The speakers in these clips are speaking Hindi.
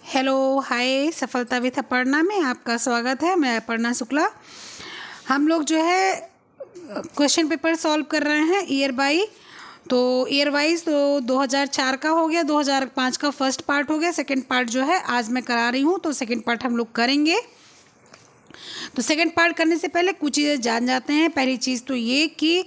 हेलो हाय सफलता विथ अपर्णा में आपका स्वागत है। मैं अपर्णा शुक्ला। हम लोग जो है क्वेश्चन पेपर सॉल्व कर रहे हैं ईयर वाइज। तो 2004 का हो गया, 2005 का फर्स्ट पार्ट हो गया, सेकंड पार्ट जो है आज मैं करा रही हूँ, तो सेकंड पार्ट हम लोग करेंगे। तो सेकंड पार्ट करने से पहले कुछ चीज़ें जान जाते हैं। पहली चीज़ तो ये कि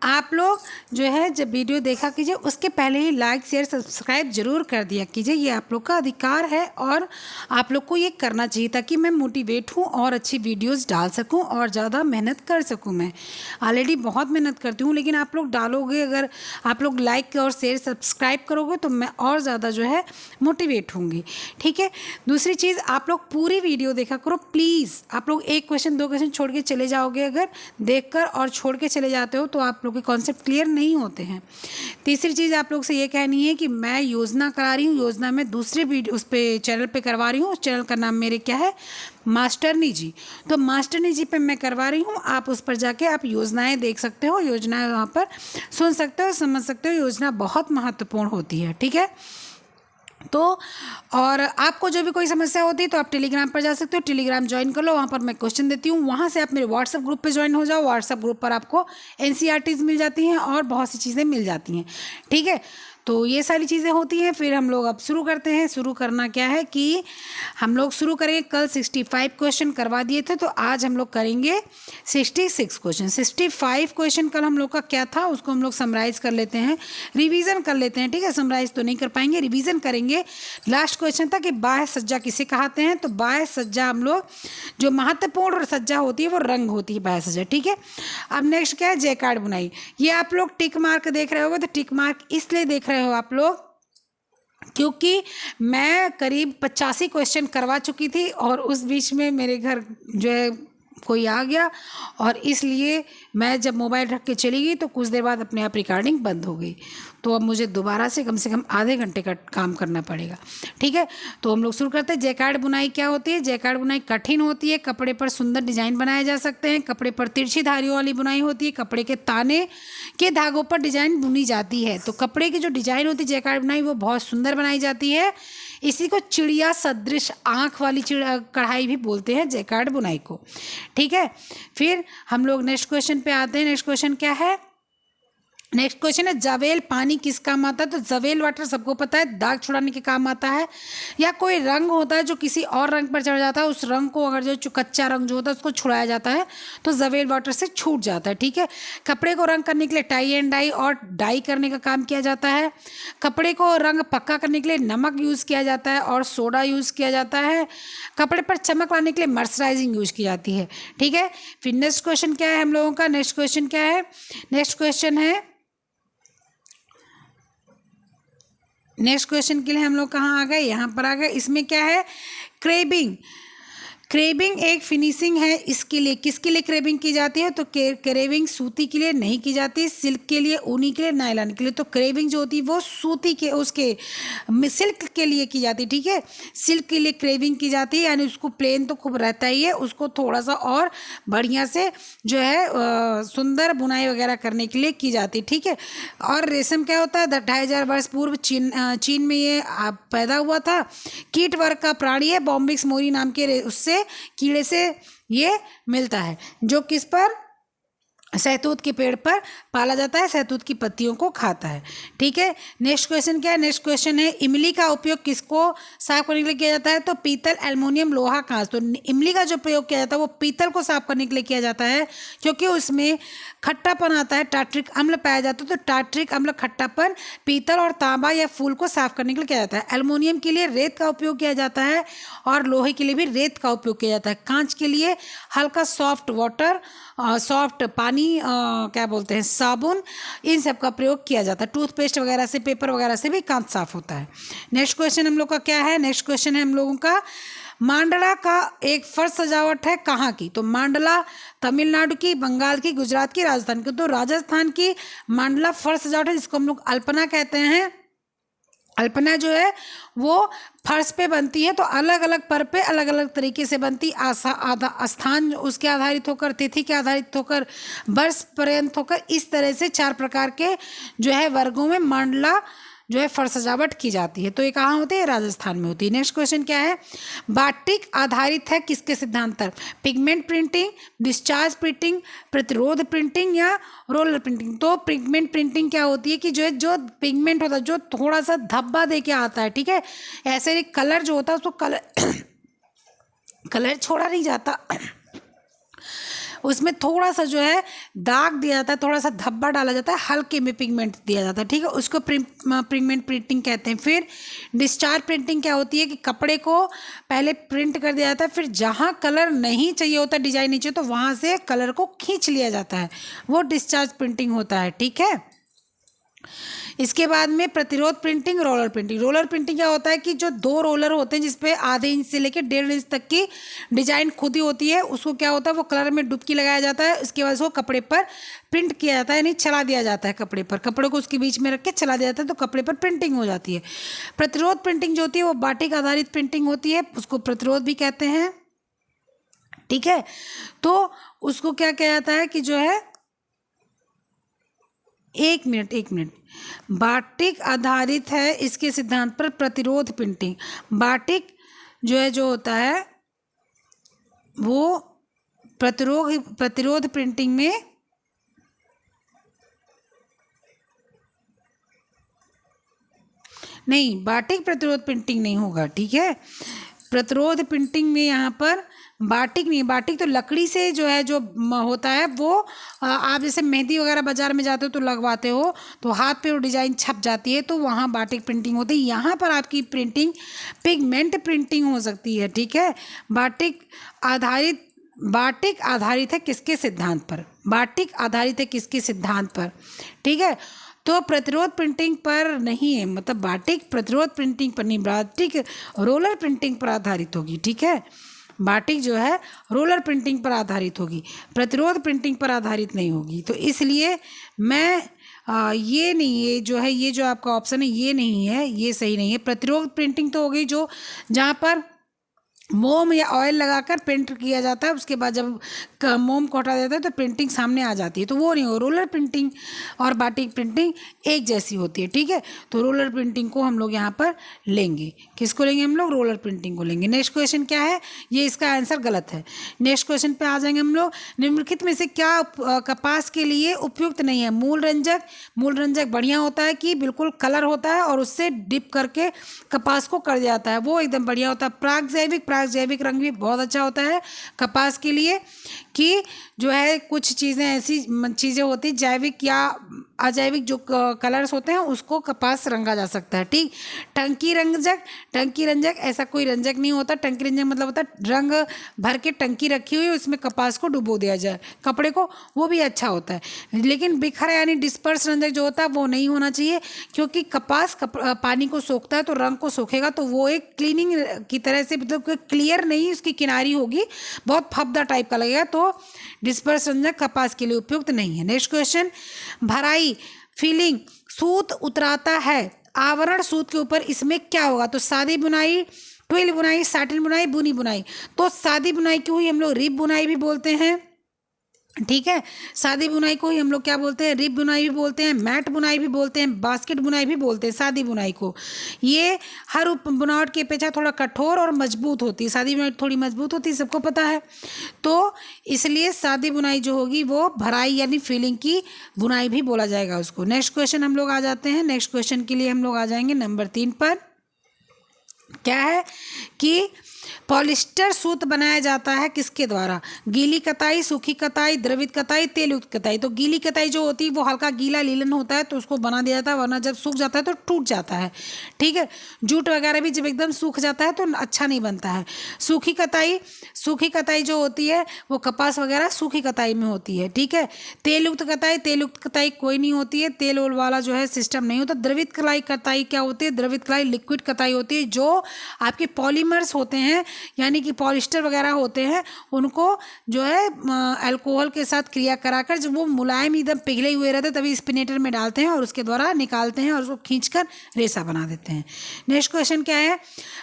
आप लोग जो है जब वीडियो देखा कीजिए उसके पहले ही लाइक शेयर सब्सक्राइब जरूर कर दिया कीजिए। ये आप लोग का अधिकार है और आप लोग को ये करना चाहिए ताकि मैं मोटिवेट हूँ और अच्छी वीडियोस डाल सकूँ और ज़्यादा मेहनत कर सकूँ। मैं ऑलरेडी बहुत मेहनत करती हूँ, लेकिन आप लोग डालोगे, अगर आप लोग लाइक और शेयर सब्सक्राइब करोगे तो मैं और ज़्यादा जो है मोटिवेट होंगी। ठीक है। दूसरी चीज़, आप लोग पूरी वीडियो देखा करो प्लीज़। आप लोग एक क्वेश्चन दो क्वेश्चन छोड़ के चले जाओगे, अगर देखकर और छोड़ के चले जाते हो तो आप लोग के कॉन्सेप्ट क्लियर नहीं होते हैं। तीसरी चीज़ आप लोग से ये कहनी है कि मैं योजना करा रही हूँ, योजना में दूसरे वीडियो उस पर चैनल पे करवा रही हूँ। उस चैनल का नाम मेरे क्या है, मास्टरनी जी। तो मास्टरनी जी पे मैं करवा रही हूँ, आप उस पर जाके आप योजनाएं देख सकते हो, योजनाएं वहाँ पर सुन सकते हो, समझ सकते हो। योजना बहुत महत्वपूर्ण होती है। ठीक है। तो और आपको जो भी कोई समस्या होती है तो आप टेलीग्राम पर जा सकते हो, टेलीग्राम ज्वाइन कर लो, वहाँ पर मैं क्वेश्चन देती हूँ। वहाँ से आप मेरे व्हाट्सएप ग्रुप पे ज्वाइन हो जाओ। व्हाट्सएप ग्रुप पर आपको एनसीईआरटीज़ मिल जाती हैं और बहुत सी चीज़ें मिल जाती हैं। ठीक है। तो ये सारी चीज़ें होती हैं। फिर हम लोग अब शुरू करते हैं। शुरू करना क्या है कि हम लोग शुरू करेंगे, कल 65 क्वेश्चन करवा दिए थे, तो आज हम लोग करेंगे 66 क्वेश्चन। 65 क्वेश्चन कल हम लोग का क्या था उसको हम लोग समराइज़ कर लेते हैं, रिवीजन कर लेते हैं। ठीक है। समराइज़ तो नहीं कर पाएंगे, रिवीजन करेंगे। लास्ट क्वेश्चन था कि बाह्य सज्जा किसे कहते हैं। तो बाह्य सज्जा हम लोग, जो महत्वपूर्ण सज्जा होती है वो रंग होती है बाह्य सज्जा। ठीक है। अब नेक्स्ट क्या है, जय कार्ड बुनाई। ये आप लोग टिक मार्क देख रहे होगे, तो टिक मार्क इसलिए देख रहे हो आप लोग क्योंकि मैं करीब 85 क्वेश्चन करवा चुकी थी और उस बीच में मेरे घर जो है कोई आ गया, और इसलिए मैं जब मोबाइल रख के चली गई तो कुछ देर बाद अपने आप रिकॉर्डिंग बंद हो गई। तो अब मुझे दोबारा से कम आधे घंटे का काम करना पड़ेगा। ठीक है। तो हम लोग शुरू करते हैं। जैकार्ड बुनाई क्या होती है। जैकार्ड बुनाई कठिन होती है। कपड़े पर सुंदर डिजाइन बनाए जा सकते हैं। कपड़े पर तिरछी धारियों वाली बुनाई होती है। कपड़े के ताने के धागों पर डिजाइन बुनी जाती है। तो कपड़े की जो डिजाइन होती है जैकार्ड बुनाई वो बहुत सुंदर बनाई जाती है। इसी को चिड़िया सदृश आँख वाली कढ़ाई भी बोलते हैं, जैकार्ड बुनाई को। ठीक है। फिर हम लोग नेक्स्ट क्वेश्चन पे आते हैं। नेक्स्ट क्वेश्चन क्या है, नेक्स्ट क्वेश्चन है जवेल पानी किस काम आता है। तो जवेल वाटर सबको पता है, दाग छुड़ाने के काम आता है, या कोई रंग होता है जो किसी और रंग पर चढ़ जाता है, उस रंग को अगर जो कच्चा रंग जो होता है उसको छुड़ाया जाता है तो जवेल वाटर से छूट जाता है। ठीक है। कपड़े को रंग करने के लिए टाई एंड डाई और डाई करने का काम किया जाता है। कपड़े को रंग पक्का करने के लिए नमक यूज़ किया जाता है और सोडा यूज़ किया जाता है। कपड़े पर चमक लाने के लिए मर्सराइजिंग यूज़ की जाती है। ठीक है। फिर नेक्स्ट क्वेश्चन क्या है हम लोगों का, नेक्स्ट क्वेश्चन क्या है, नेक्स्ट क्वेश्चन है, नेक्स्ट क्वेश्चन के लिए हम लोग कहाँ आ गए, यहाँ पर आ गए। इसमें क्या है, क्रेबिंग। क्रेबिंग एक फिनिशिंग है। इसके लिए किसके लिए क्रेबिंग की जाती है। तो क्रेबिंग सूती के लिए नहीं की जाती, सिल्क के लिए, ऊनी के लिए, नायलॉन के लिए। तो क्रेबिंग जो होती है वो सूती के उसके सिल्क के लिए की जाती है। ठीक है। सिल्क के लिए क्रेबिंग की जाती है, यानी उसको प्लेन तो खूब रहता ही है, उसको थोड़ा सा और बढ़िया से जो है सुंदर बुनाई वगैरह करने के लिए की जाती है। ठीक है। और रेशम क्या होता है, 2500 वर्ष पूर्व चीन में ये पैदा हुआ था। कीट वर्ग का प्राणी है, बॉम्बिक्स मोरी नाम के उससे कीड़े से ये मिलता है, जो किस पर, सहतूत के पेड़ पर पाला जाता है, सहतूत की पत्तियों को खाता है। ठीक है। नेक्स्ट क्वेश्चन क्या है, नेक्स्ट क्वेश्चन है इमली का उपयोग किसको साफ करने के लिए किया जाता है। तो पीतल, एल्युमिनियम, लोहा, कांच। तो इमली का जो प्रयोग किया जाता है वो पीतल को साफ करने के लिए किया जाता है, क्योंकि उसमें खट्टापन आता है, टार्ट्रिक अम्ल पाया जाता है। तो टार्ट्रिक अम्ल खट्टापन पीतल और तांबा या फूल को साफ करने के लिए किया जाता है। एल्युमिनियम के लिए रेत का उपयोग किया जाता है और लोहे के लिए भी रेत का उपयोग किया जाता है। कांच के लिए हल्का सॉफ्ट वाटर, सॉफ्ट पानी, क्या बोलते हैं, साबुन, इन सब का प्रयोग किया जाता है। टूथपेस्ट वगैरह से, पेपर वगैरह से भी कांच साफ होता है। नेक्स्ट क्वेश्चन हम लोग का क्या है, नेक्स्ट क्वेश्चन है हम लोगों का मांडला का एक फर्श सजावट है कहाँ की। तो मांडला तमिलनाडु की, बंगाल की, गुजरात की, राजस्थान की। तो राजस्थान की मांडला फर्श सजावट है, जिसको हम लोग अल्पना कहते हैं। अल्पना जो है वो फर्श पे बनती है, तो अलग अलग पर पे अलग अलग तरीके से बनती, स्थान उसके आधारित होकर, तिथि के आधारित होकर, वर्ष पर्यंत होकर, इस तरह से 4 प्रकार के जो है वर्गों में मंडला जो है फर सजावट की जाती है। तो ये कहाँ होती है? राजस्थान में होती है। नेक्स्ट क्वेश्चन क्या है? बाटिक आधारित है किसके सिद्धांत पर? पिगमेंट प्रिंटिंग, डिस्चार्ज प्रिंटिंग, प्रतिरोध प्रिंटिंग या रोलर प्रिंटिंग? तो पिगमेंट प्रिंटिंग क्या होती है कि जो है जो पिगमेंट होता है जो थोड़ा सा धब्बा दे के आता है, ठीक है, ऐसे कलर जो होता है उसको कलर छोड़ा नहीं जाता, उसमें थोड़ा सा जो है दाग दिया जाता है, थोड़ा सा धब्बा डाला जाता है, हल्के में पिगमेंट दिया जाता है, ठीक है, उसको पिगमेंट प्रिंटिंग कहते हैं। फिर डिस्चार्ज प्रिंटिंग क्या होती है कि कपड़े को पहले प्रिंट कर दिया जाता है, फिर जहाँ कलर नहीं चाहिए होता, डिजाइन नहीं चाहिए, तो वहाँ से कलर को खींच लिया जाता है, वो डिस्चार्ज प्रिंटिंग होता है, ठीक है। इसके बाद में प्रतिरोध printing, roller printing. Roller printing क्या होता है कि जो दो रोलर होते हैं जिसपे आधे इंच से लेकर 1.5 इंच तक की डिजाइन खुदी होती है, उसको क्या होता है वो कलर में डुबकी लगाया जाता है, उसके बाद उसको कपड़े पर प्रिंट किया जाता है, यानी चला दिया जाता है कपड़े पर, कपड़े को उसके बीच में रख के चला दिया जाता है तो कपड़े पर प्रिंटिंग हो जाती है। प्रतिरोध प्रिंटिंग जो होती है वो बाटिक आधारित प्रिंटिंग होती है, उसको प्रतिरोध भी कहते हैं, ठीक है। तो उसको क्या किया जाता है कि जो है एक मिनट बाटिक आधारित है इसके सिद्धांत पर प्रतिरोध प्रिंटिंग। बाटिक जो है जो होता है वो प्रतिरोध प्रिंटिंग में नहीं, बाटिक प्रतिरोध प्रिंटिंग नहीं होगा, ठीक है। प्रतिरोध प्रिंटिंग में यहाँ पर बाटिक नहीं, बाटिक तो लकड़ी से जो है जो होता है वो आप जैसे मेहंदी वगैरह बाजार में जाते हो तो लगवाते हो तो हाथ पे वो डिजाइन छप जाती है, तो वहाँ बाटिक प्रिंटिंग होती है। यहाँ पर आपकी प्रिंटिंग पिगमेंट प्रिंटिंग हो सकती है, ठीक है। बाटिक आधारित है किसके सिद्धांत पर? बाटिक आधारित है किसके सिद्धांत पर, ठीक है। तो प्रतिरोध प्रिंटिंग पर नहीं है, मतलब बाटिक प्रतिरोध प्रिंटिंग पर नहीं, बाटिक रोलर प्रिंटिंग पर आधारित होगी, ठीक है। बाटिक जो है रोलर प्रिंटिंग पर आधारित होगी, प्रतिरोध प्रिंटिंग पर आधारित नहीं होगी। तो इसलिए मैं ये नहीं है जो है, ये जो आपका ऑप्शन है ये नहीं है, ये सही नहीं है। प्रतिरोध प्रिंटिंग तो हो गई जो जहाँ पर मोम या ऑयल लगाकर पेंट किया जाता है, उसके बाद जब मोम को हटा देता है तो प्रिंटिंग सामने आ जाती है, तो वो नहीं हो। रोलर प्रिंटिंग और बाटिक प्रिंटिंग एक जैसी होती है, ठीक है। तो रोलर प्रिंटिंग को हम लोग यहाँ पर लेंगे, किसको लेंगे हम लोग? रोलर प्रिंटिंग को लेंगे। नेक्स्ट क्वेश्चन क्या है? ये इसका आंसर गलत है। नेक्स्ट क्वेश्चन पे आ जाएंगे हम लोग। निम्नलिखित में से क्या कपास के लिए उपयुक्त नहीं है? मूल रंजक बढ़िया होता है कि बिल्कुल कलर होता है और उससे डिप करके कपास को कर जाता है, वो एकदम बढ़िया होता है। प्राक जैविक रंग भी बहुत अच्छा होता है कपास के लिए, कि जो है कुछ चीज़ें ऐसी चीज़ें होती जैविक या अजैविक जो कलर्स होते हैं उसको कपास रंगा जा सकता है, ठीक। टंकी रंजक ऐसा कोई रंजक नहीं होता। टंकी रंजक मतलब होता है रंग भर के टंकी रखी हुई उसमें कपास को डुबो दिया जाए कपड़े को, वो भी अच्छा होता है। लेकिन बिखरा यानी डिस्पर्स रंजक जो होता है वो नहीं होना चाहिए, क्योंकि कपास पानी को सोखता है तो रंग को सोखेगा तो वो एक क्लीनिंग की तरह से, मतलब क्लियर नहीं उसकी किनारी होगी, बहुत फब्दा टाइप का लगेगा, तो डिस्पर्स रंजक कपास के लिए उपयुक्त नहीं है। नेक्स्ट क्वेश्चन, भराई फीलिंग सूत उतराता है आवरण सूत के ऊपर, इसमें क्या होगा? तो सादी बुनाई, ट्विल बुनाई, साटिन बुनाई, बुनी बुनाई। तो सादी बुनाई को ही हम लोग रिब बुनाई भी बोलते हैं, ठीक है। सादी बुनाई को ही हम लोग क्या बोलते हैं? रिब बुनाई भी बोलते हैं, मैट बुनाई भी बोलते हैं, बास्केट बुनाई भी बोलते हैं सादी बुनाई को। ये हर बुनावट की अपेक्षा थोड़ा कठोर और मजबूत होती है, सादी बुनाई थोड़ी मजबूत होती है, सबको पता है। तो इसलिए सादी बुनाई जो होगी वो भराई यानी फीलिंग की बुनाई भी बोला जाएगा उसको। नेक्स्ट क्वेश्चन हम लोग आ जाते हैं। नेक्स्ट क्वेश्चन के लिए हम लोग आ जाएंगे नंबर 3 पर। क्या है कि पॉलिस्टर सूत बनाया जाता है किसके द्वारा? गीली कताई, सूखी कताई, द्रवित कताई, तेलयुक्त कताई। तो गीली कताई जो होती है वो हल्का गीला लीलन होता है तो उसको बना दिया जाता है, वरना जब सूख जाता है तो टूट जाता है, ठीक है। जूट वगैरह भी जब एकदम सूख जाता है तो अच्छा नहीं बनता है। सूखी कताई जो होती है वो कपास वगैरह सूखी कताई में होती है, ठीक है। तेलयुक्त कताई कोई नहीं होती है, तेल ओल वाला जो है सिस्टम नहीं होता। द्रवित कताई क्या होती है? द्रवित कताई लिक्विड कताई होती है, जो आपके पॉलीमर्स होते हैं यानी कि पॉलिस्टर वगैरह होते हैं उनको जो है अल्कोहल के साथ क्रिया कराकर जब वो मुलायम एकदम पिघले हुए रहते तभी स्पिनेटर में डालते हैं और उसके द्वारा निकालते हैं और उसको खींचकर रेशा बना देते हैं। नेक्स्ट क्वेश्चन क्या है,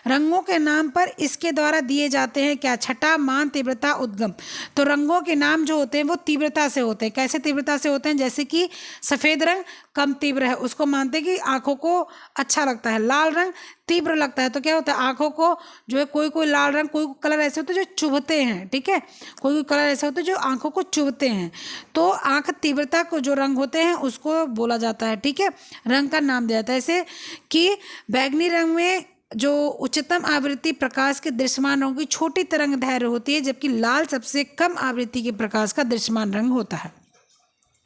रंगों के नाम पर इसके द्वारा दिए जाते हैं क्या? छटा, मान, तीव्रता, उद्गम। तो रंगों के नाम जो होते हैं वो तीव्रता से होते हैं। कैसे तीव्रता से होते हैं? जैसे कि सफ़ेद रंग कम तीव्र है, उसको मानते हैं कि आंखों को अच्छा लगता है। लाल रंग तीव्र लगता है, तो क्या होता है आंखों को जो है कोई कोई लाल रंग, कोई कलर ऐसे होते हैं जो चुभते हैं, ठीक है, कोई कोई कलर ऐसे होते हैं जो आंखों को चुभते हैं। तो आंख तीव्रता को जो रंग होते हैं उसको बोला जाता है, ठीक है, रंग का नाम दिया जाता है। ऐसे कि बैगनी रंग में जो उच्चतम आवृत्ति प्रकाश के दृश्यमान रंगों की छोटी तरंग दैर्घ्य होती है, जबकि लाल सबसे कम आवृत्ति के प्रकाश का दृश्यमान रंग होता है।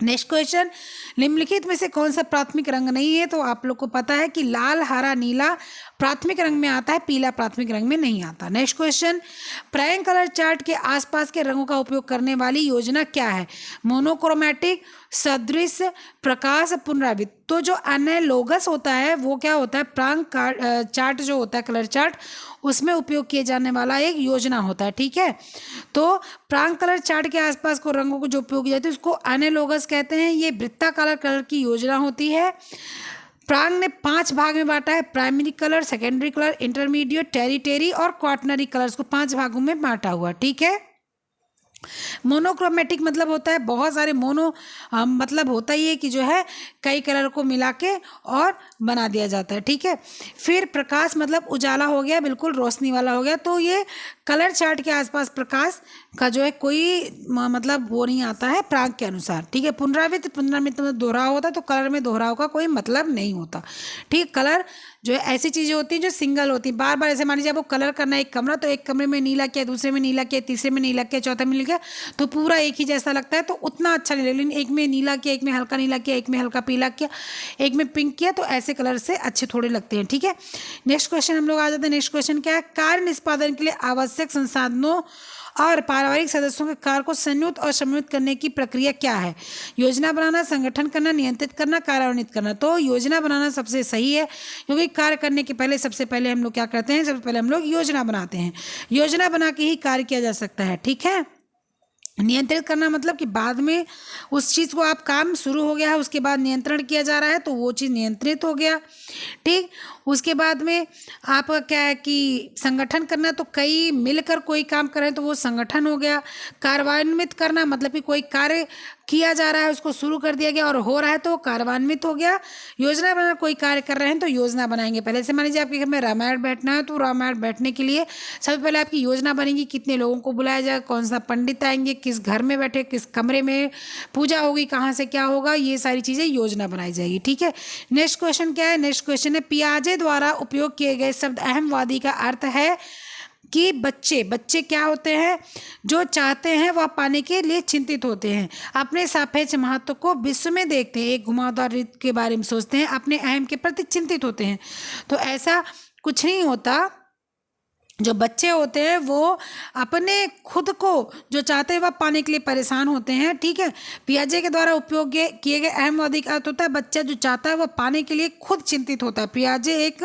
नेक्स्ट क्वेश्चन, निम्नलिखित में से कौन सा प्राथमिक रंग नहीं है? तो आप लोग को पता है कि लाल, हरा, नीला प्राथमिक रंग में आता है, पीला प्राथमिक रंग में नहीं आता। Next question, prime colour chart के आसपास के रंगों का उपयोग करने वाली योजना क्या है? मोनोक्रोमैटिक, सदृश, प्रकाश, पुनरावृत्त। तो जो एनालॉगस होता है वो क्या होता है, प्रांग चार्ट जो होता है कलर चार्ट, उसमें उपयोग किए जाने वाला एक योजना होता है, ठीक है। तो प्रांग कलर चार्ट के आसपास को रंगों को जो उपयोग किए जाते हैं उसको एनालॉगस कहते हैं। ये वृत्ताकार कलर की योजना होती है। प्रांग ने 5 भाग में बांटा है, primary colour, secondary colour, intermediate, territory और क्वाटनरी कलर्स को 5 भागों में बांटा हुआ, ठीक है। मोनोक्रोमेटिक मतलब होता है बहुत सारे मतलब होता ही है कि जो है कई कलर को मिला के और बना दिया जाता है, ठीक है। फिर प्रकाश मतलब उजाला हो गया, बिल्कुल रोशनी वाला हो गया। तो ये कलर चार्ट के आसपास प्रकाश का जो है कोई मतलब वो नहीं आता है प्रांग के अनुसार, ठीक है। पुनरावृत्त मतलब दोहराव होता है, तो कलर में दोहराव का कोई मतलब नहीं होता, ठीक। कलर जो है ऐसी चीज़ें होती हैं जो सिंगल होती हैं, बार बार ऐसे मान लीजिए आपको कलर करना है एक कमरा, तो एक कमरे में नीला किया, दूसरे में नीला किया, तीसरे में नीला किया, चौथे में नीला किया, तो पूरा एक ही जैसा लगता है, तो उतना अच्छा नहीं लगेगा। लेकिन एक में नीला किया, एक में हल्का नीला किया, एक में हल्का पीला किया, एक में पिंक किया, तो ऐसे कलर से अच्छे थोड़े लगते हैं, ठीक है। नेक्स्ट क्वेश्चन हम लोग आ जाते हैं। नेक्स्ट क्वेश्चन क्या है, कार्य निष्पादन के लिए आवश्यक संसाधनों और पारिवारिक सदस्यों के कार्य को संयुक्त और समन्वित करने की प्रक्रिया क्या है? योजना बनाना, संगठन करना, नियंत्रित करना, कार्यान्वित करना। तो योजना बनाना सबसे सही है, क्योंकि कार्य करने के पहले सबसे पहले हम लोग क्या करते हैं, सबसे पहले हम लोग योजना बनाते हैं। योजना बना के ही कार्य किया जा सकता है, ठीक है। नियंत्रित करना मतलब कि बाद में उस चीज़ को आप काम शुरू हो गया है उसके बाद नियंत्रण किया जा रहा है, तो वो चीज़ नियंत्रित हो गया, ठीक। उसके बाद में आपका क्या है कि संगठन करना, तो कई मिलकर कोई काम करें तो वो संगठन हो गया। कार्यान्वित करना मतलब कि कोई कार्य किया जा रहा है, उसको शुरू कर दिया गया और हो रहा है तो कार्यान्वित हो गया। योजना बनाना, कोई कार्य कर रहे हैं तो योजना बनाएंगे पहले से। मान लीजिए आपके घर में रामायण बैठना है, तो रामायण बैठने के लिए सबसे पहले आपकी योजना बनेगी, कितने लोगों को बुलाया जाए, कौन सा पंडित आएंगे, किस घर में बैठे, किस कमरे में पूजा होगी, कहाँ से क्या होगा, ये सारी चीज़ें योजना बनाई जाएगी, ठीक है। नेक्स्ट क्वेश्चन क्या है, नेक्स्ट क्वेश्चन है, पियाजे द्वारा उपयोग किए गए शब्द अहमवादी का अर्थ है कि बच्चे क्या होते हैं, जो चाहते हैं वह पाने के लिए चिंतित होते हैं, अपने सापेक्ष महत्व को विश्व में देखते हैं, एक घुमावदार रीत के बारे में सोचते हैं, अपने अहम के प्रति चिंतित होते हैं। तो ऐसा कुछ नहीं होता, जो बच्चे होते हैं वो अपने खुद को जो चाहते हैं वह पाने के लिए परेशान होते हैं, ठीक है। पियाजे के द्वारा उपयोग किए गए अहमवादी का अर्थ होता है बच्चा जो चाहता है वह पाने के लिए खुद चिंतित होता है। पियाजे एक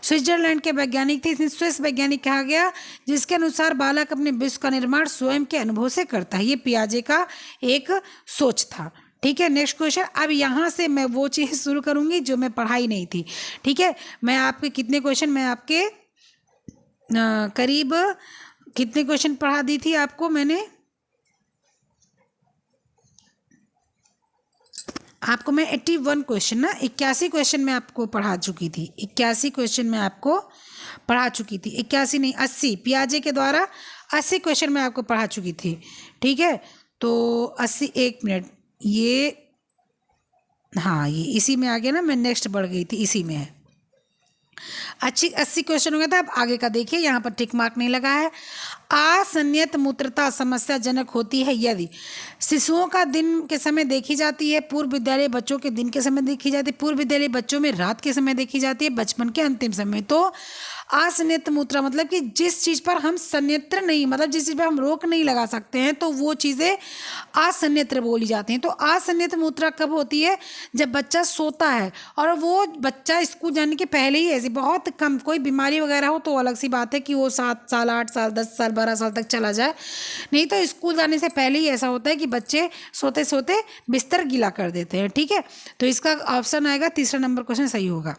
स्विट्जरलैंड के वैज्ञानिक थे, स्विस वैज्ञानिक कहा गया, जिसके अनुसार बालक अपने विश्व का निर्माण स्वयं के अनुभव से करता है। ये पियाजे का एक सोच था, ठीक है। नेक्स्ट क्वेश्चन, अब यहाँ से मैं वो चीज़ शुरू करूँगी जो मैं पढ़ाई नहीं थी, ठीक है। मैं आपके कितने क्वेश्चन, मैं आपके करीब कितने क्वेश्चन पढ़ा दी थी आपको मैंने, आपको मैं 81 क्वेश्चन ना 81 क्वेश्चन मैं आपको पढ़ा चुकी थी, 81 क्वेश्चन मैं आपको पढ़ा चुकी थी, 81 नहीं 80, पियाजे के द्वारा 80 क्वेश्चन मैं आपको पढ़ा चुकी थी, ठीक है। तो 80, एक मिनट, ये हाँ ये इसी में आ गया ना, मैं नेक्स्ट बढ़ गई थी, इसी में है। 80 क्वेश्चन हो गया था। अब आगे का देखिए, यहाँ पर टिक मार्क नहीं लगा है। असंयत मूत्रता समस्याजनक होती है यदि शिशुओं का दिन के समय देखी जाती है, पूर्व विद्यालय बच्चों के दिन के समय देखी जाती है, पूर्व विद्यालय बच्चों में रात के समय देखी जाती है, बचपन के अंतिम समय। तो असंयत मूत्रा मतलब कि जिस चीज़ पर हम संयंत्र नहीं, मतलब जिस चीज़ पर हम रोक नहीं लगा सकते हैं, तो वो चीज़ें असंयंत्र बोली जाती हैं। तो असंयत मूत्रा कब होती है, जब बच्चा सोता है और वो बच्चा स्कूल जाने के पहले ही ऐसी बहुत बहुत कम, कोई बीमारी वगैरह हो तो अलग सी बात है कि वो 7 साल 8 साल 10 साल 12 साल तक चला जाए, नहीं तो स्कूल जाने से पहले ही ऐसा होता है कि बच्चे सोते सोते बिस्तर गीला कर देते हैं। ठीक है, तो इसका ऑप्शन आएगा तीसरा नंबर क्वेश्चन सही होगा।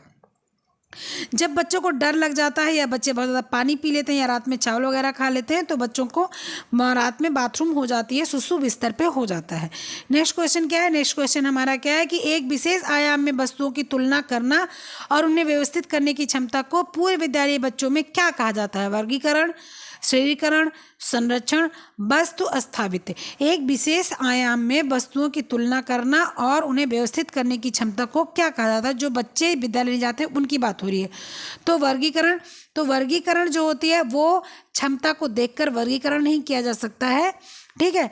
जब बच्चों को डर लग जाता है या बच्चे बहुत ज़्यादा पानी पी लेते हैं या रात में चावल वगैरह खा लेते हैं तो बच्चों को रात में बाथरूम हो जाती है, सुसु बिस्तर पे हो जाता है। नेक्स्ट क्वेश्चन क्या है? नेक्स्ट क्वेश्चन हमारा क्या है कि एक विशेष आयाम में वस्तुओं की तुलना करना और उन्हें व्यवस्थित करने की क्षमता को पूर्व विद्यालयी बच्चों में क्या कहा जाता है? वर्गीकरण, श्रेणीकरण, संरक्षण, वस्तु स्थापित। एक विशेष आयाम में वस्तुओं की तुलना करना और उन्हें व्यवस्थित करने की क्षमता को क्या कहा जाता है? जो बच्चे विद्यालय जाते हैं उनकी बात हो रही है। तो वर्गीकरण, तो वर्गीकरण जो होती है वो क्षमता को देखकर वर्गीकरण नहीं किया जा सकता है। ठीक है,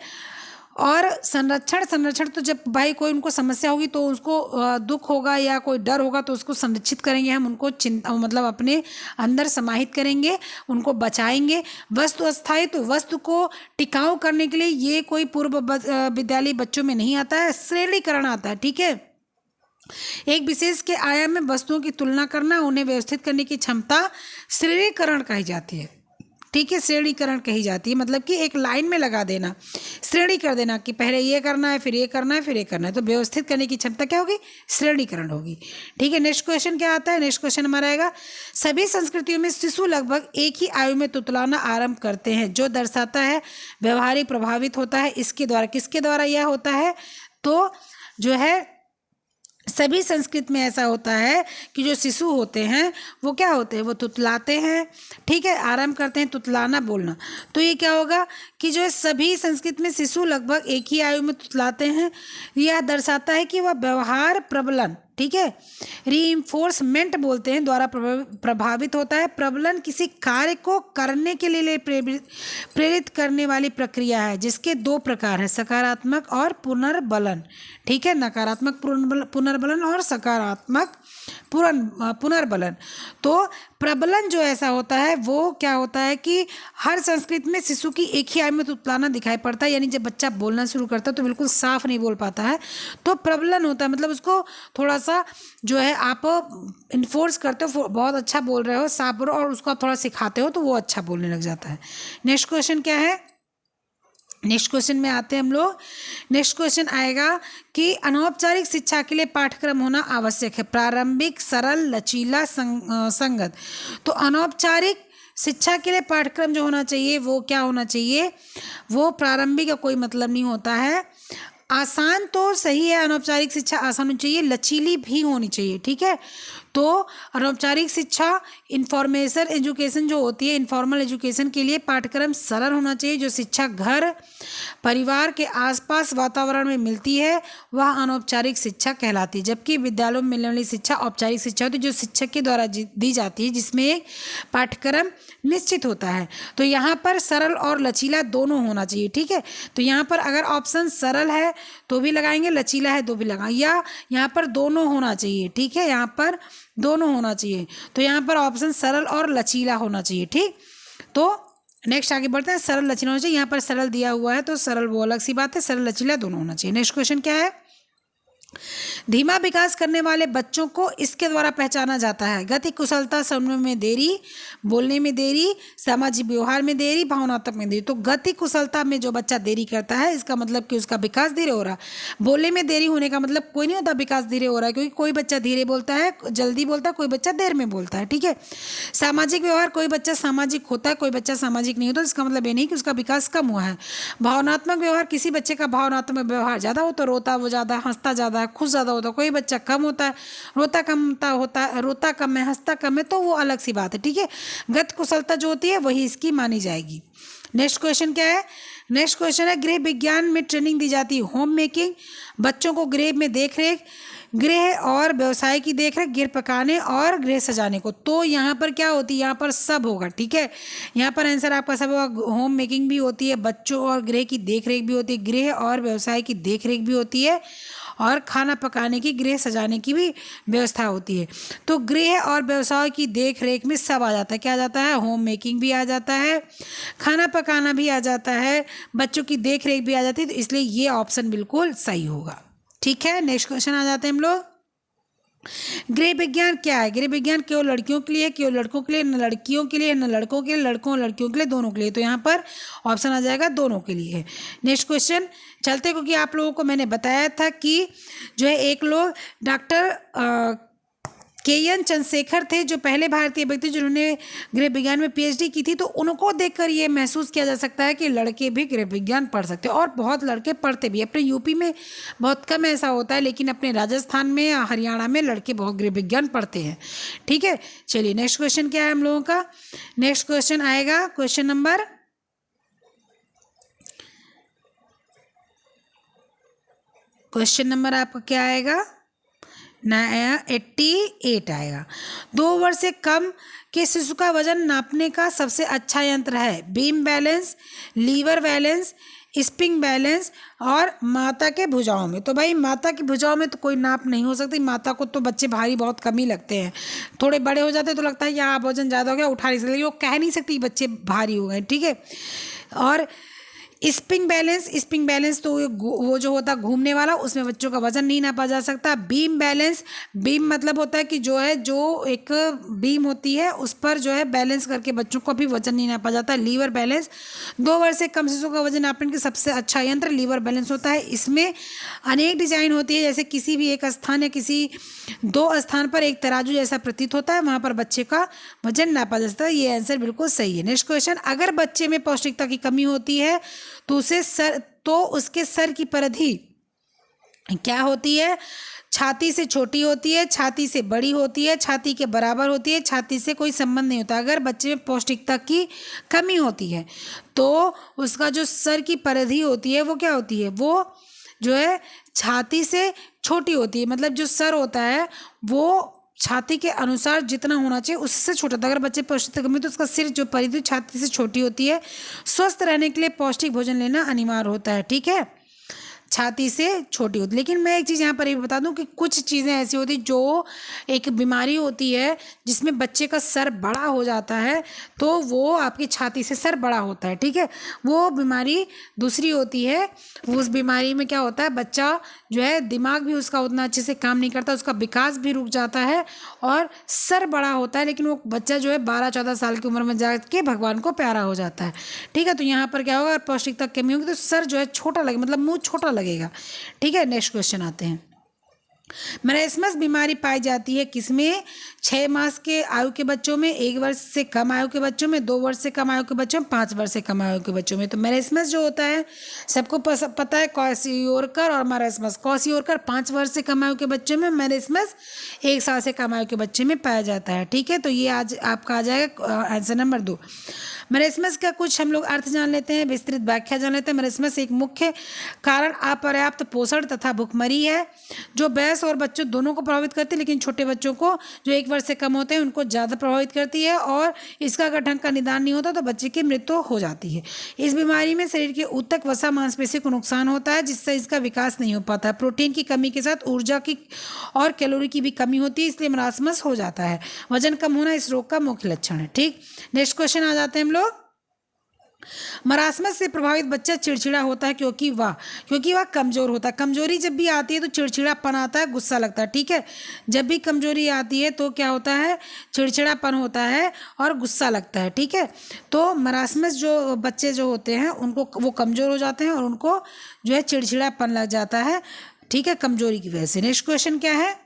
और संरक्षण, संरक्षण तो जब भाई कोई उनको समस्या होगी तो उसको दुख होगा या कोई डर होगा तो उसको संरक्षित करेंगे हम, उनको चिंता मतलब अपने अंदर समाहित करेंगे, उनको बचाएंगे। वस्तु अस्थायित्व, वस्तु को टिकाऊ करने के लिए ये कोई पूर्व विद्यालयी बच्चों में नहीं आता है, श्रेणीकरण आता है। ठीक है, एक विशेष के आयाम में वस्तुओं की तुलना करना, उन्हें व्यवस्थित करने की क्षमता श्रेणीकरण कही जाती है। ठीक है, श्रेणीकरण कही जाती है, मतलब कि एक लाइन में लगा देना, श्रेणी कर देना कि पहले ये करना है, फिर ये करना है, फिर ये करना है, तो व्यवस्थित करने की क्षमता क्या होगी? श्रेणीकरण होगी। ठीक है, नेक्स्ट क्वेश्चन क्या आता है? नेक्स्ट क्वेश्चन हमारा आएगा, सभी संस्कृतियों में शिशु लगभग एक ही आयु में तुतलाना आरंभ करते हैं, जो दर्शाता है व्यवहारिक प्रभावित होता है इसके द्वारा। किसके द्वारा यह होता है? तो जो है सभी संस्कृत में ऐसा होता है कि जो शिशु होते हैं वो क्या होते हैं? वो तुतलाते हैं। ठीक है, आरंभ करते हैं तुतलाना, बोलना। तो ये क्या होगा कि जो सभी संस्कृत में शिशु लगभग एक ही आयु में तुतलाते हैं, यह दर्शाता है कि वह व्यवहार प्रबलन, ठीक है, रीइंफोर्समेंट बोलते हैं, द्वारा प्रभावित होता है। प्रबलन किसी कार्य को करने के लिए प्रेरित करने वाली प्रक्रिया है जिसके दो प्रकार है, सकारात्मक और पुनर्बलन। ठीक है, नकारात्मक पुनर्बलन और सकारात्मक पुनर्बलन। तो प्रबलन जो ऐसा होता है वो क्या होता है कि हर संस्कृति में शिशु की एक ही आयु में तुतलाना दिखाई पड़ता है, यानी जब बच्चा बोलना शुरू करता है तो बिल्कुल साफ नहीं बोल पाता है तो प्रबलन होता है, मतलब उसको थोड़ा सा जो है आप इन्फोर्स करते हो, बहुत अच्छा बोल रहे हो, साफ बोलो, और उसको आप थोड़ा सिखाते हो तो वो अच्छा बोलने लग जाता है। नेक्स्ट क्वेश्चन क्या है? नेक्स्ट क्वेश्चन में आते हैं हम लोग। नेक्स्ट क्वेश्चन आएगा कि अनौपचारिक शिक्षा के लिए पाठ्यक्रम होना आवश्यक है, प्रारंभिक, सरल, लचीला, संगत। तो अनौपचारिक शिक्षा के लिए पाठ्यक्रम जो होना चाहिए वो क्या होना चाहिए? वो प्रारंभिक का कोई मतलब नहीं होता है। आसान तो सही है, अनौपचारिक शिक्षा आसान होनी चाहिए, लचीली भी होनी चाहिए। ठीक है, तो अनौपचारिक शिक्षा इंफॉर्मेशन एजुकेशन जो होती है, इनफॉर्मल एजुकेशन के लिए पाठ्यक्रम सरल होना चाहिए। जो शिक्षा घर परिवार के आसपास वातावरण में मिलती है वह अनौपचारिक शिक्षा कहलाती है, जबकि विद्यालयों में मिलने वाली शिक्षा औपचारिक शिक्षा होती है जो शिक्षक के द्वारा दी जाती है, जिसमें एक पाठ्यक्रम निश्चित होता है। तो यहाँ पर सरल और लचीला दोनों होना चाहिए। ठीक है, तो यहाँ पर अगर ऑप्शन सरल है तो भी लगाएंगे, लचीला है तो भी लगाएंगे, या यहाँ पर दोनों होना चाहिए। ठीक है, यहाँ पर दोनों होना चाहिए, तो यहाँ पर ऑप्शन सरल और लचीला होना चाहिए। ठीक, तो नेक्स्ट आगे बढ़ते हैं। सरल लचीला होना चाहिए, यहाँ पर सरल दिया हुआ है तो सरल वो अलग सी बात है, सरल लचीला दोनों होना चाहिए। नेक्स्ट क्वेश्चन क्या है? धीमा विकास करने वाले बच्चों को इसके द्वारा पहचाना जाता है, गति कुशलता, समझने में देरी, बोलने में देरी, सामाजिक व्यवहार में देरी, भावनात्मक में देरी। तो गति कुशलता में जो बच्चा देरी करता है इसका मतलब कि उसका विकास धीरे हो रहा है। बोलने में देरी होने का मतलब कोई नहीं होता विकास धीरे हो रहा है, क्योंकि कोई बच्चा धीरे बोलता है, जल्दी बोलता है, कोई बच्चा देर में बोलता है। ठीक है, सामाजिक व्यवहार, कोई बच्चा सामाजिक होता है, कोई बच्चा सामाजिक नहीं होता, इसका मतलब ये नहीं कि उसका विकास कम हुआ है। भावनात्मक व्यवहार, किसी बच्चे का भावनात्मक व्यवहार ज़्यादा हो तो रोता वो ज़्यादा, हंसता ज़्यादा, खुश ज़्यादा होता है, कोई बच्चा कम होता है, रोता कम है, हंसता कम है, तो वो अलग सी बात है। ठीक है, गत कुशलता जो होती है वही इसकी मानी जाएगी। नेक्स्ट क्वेश्चन क्या है? नेक्स्ट क्वेश्चन है गृह विज्ञान में ट्रेनिंग दी जाती है, होम मेकिंग, बच्चों को गृह में देखरेख, गृह और व्यवसाय की देखरेख, गृह पकाने और गृह सजाने को। तो यहाँ पर क्या होती है? यहाँ पर सब होगा। ठीक है, यहाँ पर आंसर आपका सब होगा। होम मेकिंग भी होती है, बच्चों और गृह की देखरेख भी होती है, गृह और व्यवसाय की देखरेख भी होती है, और खाना पकाने की, गृह सजाने की भी व्यवस्था होती है। तो गृह और व्यवसाय की देख रेख में सब आ जाता है। क्या आ जाता है? होम मेकिंग भी आ जाता है, खाना पकाना भी आ जाता है, बच्चों की देख रेख भी आ जाती है, तो इसलिए ये ऑप्शन बिल्कुल सही होगा। ठीक है, नेक्स्ट क्वेश्चन आ जाते हैं हम लोग। गृह विज्ञान क्या है? गृह विज्ञान केवल लड़कियों के लिए, केवल लड़कों के लिए, न लड़कियों के लिए, न लड़कों के लिए, लड़कों और लड़कियों के लिए, दोनों के लिए। तो यहाँ पर ऑप्शन आ जाएगा दोनों के लिए है। नेक्स्ट क्वेश्चन चलते, क्योंकि आप लोगों को मैंने बताया था कि जो है एक लोग डॉक्टर के.एन. चंद्रशेखर थे, जो पहले भारतीय व्यक्ति जिन्होंने गृह विज्ञान में पीएचडी की थी। तो उनको देखकर ये महसूस किया जा सकता है कि लड़के भी गृह विज्ञान पढ़ सकते हैं, और बहुत लड़के पढ़ते भी। अपने यूपी में बहुत कम ऐसा होता है, लेकिन अपने राजस्थान में या हरियाणा में लड़के बहुत गृह विज्ञान पढ़ते हैं। ठीक है, चलिए नेक्स्ट क्वेश्चन क्या है हम लोगों का? नेक्स्ट क्वेश्चन आएगा क्वेश्चन नंबर आपका क्या आएगा? 88 आएगा। 2 वर्ष से कम के शिशु का वजन नापने का सबसे अच्छा यंत्र है beam balance, lever balance, spring balance और माता के भुजाओं में। तो भाई माता की भुजाओं में तो कोई नाप नहीं हो सकती। माता को तो बच्चे भारी बहुत कम ही लगते हैं, थोड़े बड़े हो जाते तो लगता है यहाँ वजन ज़्यादा हो गया, उठा नहीं सकते, वो कह नहीं सकती बच्चे भारी हो गए। ठीक है, और स्प्रिंग बैलेंस तो वो जो होता है घूमने वाला, उसमें बच्चों का वजन नहीं नापा जा सकता। बीम बैलेंस, बीम मतलब होता है कि जो एक बीम होती है उस पर जो है बैलेंस करके बच्चों को भी वजन नहीं नापा जाता। लीवर बैलेंस, 2 वर्ष से कम शिशु का वजन नापने का सबसे अच्छा यंत्र लीवर बैलेंस होता है। इसमें अनेक डिजाइन होती है, जैसे किसी भी एक स्थान या किसी 2 स्थान पर एक तराजू जैसा प्रतीत होता है, वहाँ पर बच्चे का वजन नापा जा सकता है। ये आंसर बिल्कुल सही है। नेक्स्ट क्वेश्चन, अगर बच्चे में पौष्टिकता की कमी होती है तो उसके सर की परिधि क्या होती है? छाती से छोटी होती है, छाती से बड़ी होती है, छाती के बराबर होती है, छाती से कोई संबंध नहीं होता। अगर बच्चे में पौष्टिकता की कमी होती है तो उसका जो सर की परिधि होती है वो क्या होती है? वो जो है छाती से छोटी होती है। मतलब जो सर होता है वो छाती के अनुसार जितना होना चाहिए उससे छोटा था। अगर बच्चे पौष्टिकता कमी तो उसका सिर जो परिधि छाती से छोटी होती है। स्वस्थ रहने के लिए पौष्टिक भोजन लेना अनिवार्य होता है। ठीक है, छाती से छोटी होती। लेकिन मैं एक चीज़ यहाँ पर ये बता दूं कि कुछ चीज़ें ऐसी होती जो एक बीमारी होती है जिसमें बच्चे का सर बड़ा हो जाता है, तो वो आपकी छाती से सर बड़ा होता है। ठीक है, वो बीमारी दूसरी होती है। उस बीमारी में क्या होता है, बच्चा जो है दिमाग भी उसका उतना अच्छे से काम नहीं करता, उसका विकास भी रुक जाता है और सर बड़ा होता है, लेकिन वो बच्चा जो है 12-14 साल की उम्र में जाके भगवान को प्यारा हो जाता है। ठीक है, तो यहाँ पर क्या होगा, पौष्टिकता की कमी होगी तो सर जो है छोटा लगेगा, मतलब मुंह छोटा लगेगा। ठीक है, नेक्स्ट क्वेश्चन आते हैं। मरासमस बीमारी पाई जाती है किसमें? 6 मास के आयु के बच्चों में, 1 वर्ष से कम आयु के बच्चों में, 2 वर्ष से कम आयु के बच्चों में, 5 वर्ष से कम आयु के बच्चों में। तो मरासमस जो होता है सबको पता है, क्वाशियोरकर और मरासमस। क्वाशियोरकर 5 वर्ष से कम आयु के बच्चों में, मरासमस 1 साल से कम आयु के बच्चे में पाया जाता है। ठीक है, तो ये आज आपका आ जाएगा आंसर नंबर 2। मरासमस का कुछ हम लोग अर्थ जान लेते हैं, विस्तृत व्याख्या जान लेते हैं। मरासमस एक मुख्य कारण अपर्याप्त पोषण तथा भुखमरी है, जो वयस्क और बच्चों दोनों को प्रभावित करती है, लेकिन छोटे बच्चों को जो 1 वर्ष से कम होते हैं उनको ज़्यादा प्रभावित करती है, और इसका अगर ढंग का निदान नहीं होता तो बच्चे की मृत्यु हो जाती है। इस बीमारी में शरीर के ऊतक, वसा, मांसपेशी को नुकसान होता है, जिससे इसका विकास नहीं हो पाता है। प्रोटीन की कमी के साथ ऊर्जा की और कैलोरी की भी कमी होती है, इसलिए मरासमस हो जाता है। वजन कम होना इस रोग का मुख्य लक्षण है। ठीक, नेक्स्ट क्वेश्चन आ जाते हैं हम लोग। मरासमस से प्रभावित बच्चा चिड़चिड़ा होता है क्योंकि वह कमजोर होता है। कमजोरी जब भी आती है तो चिड़चिड़ापन आता है, गुस्सा लगता है। ठीक है, जब भी कमजोरी आती है तो क्या होता है, चिड़चिड़ापन होता है और गुस्सा लगता है। ठीक है, तो मरासमस जो बच्चे जो होते हैं उनको वो कमजोर हो जाते हैं और उनको जो है चिड़चिड़ापन लग जाता है। ठीक है, कमजोरी की वजह से। नेक्स्ट क्वेश्चन क्या है?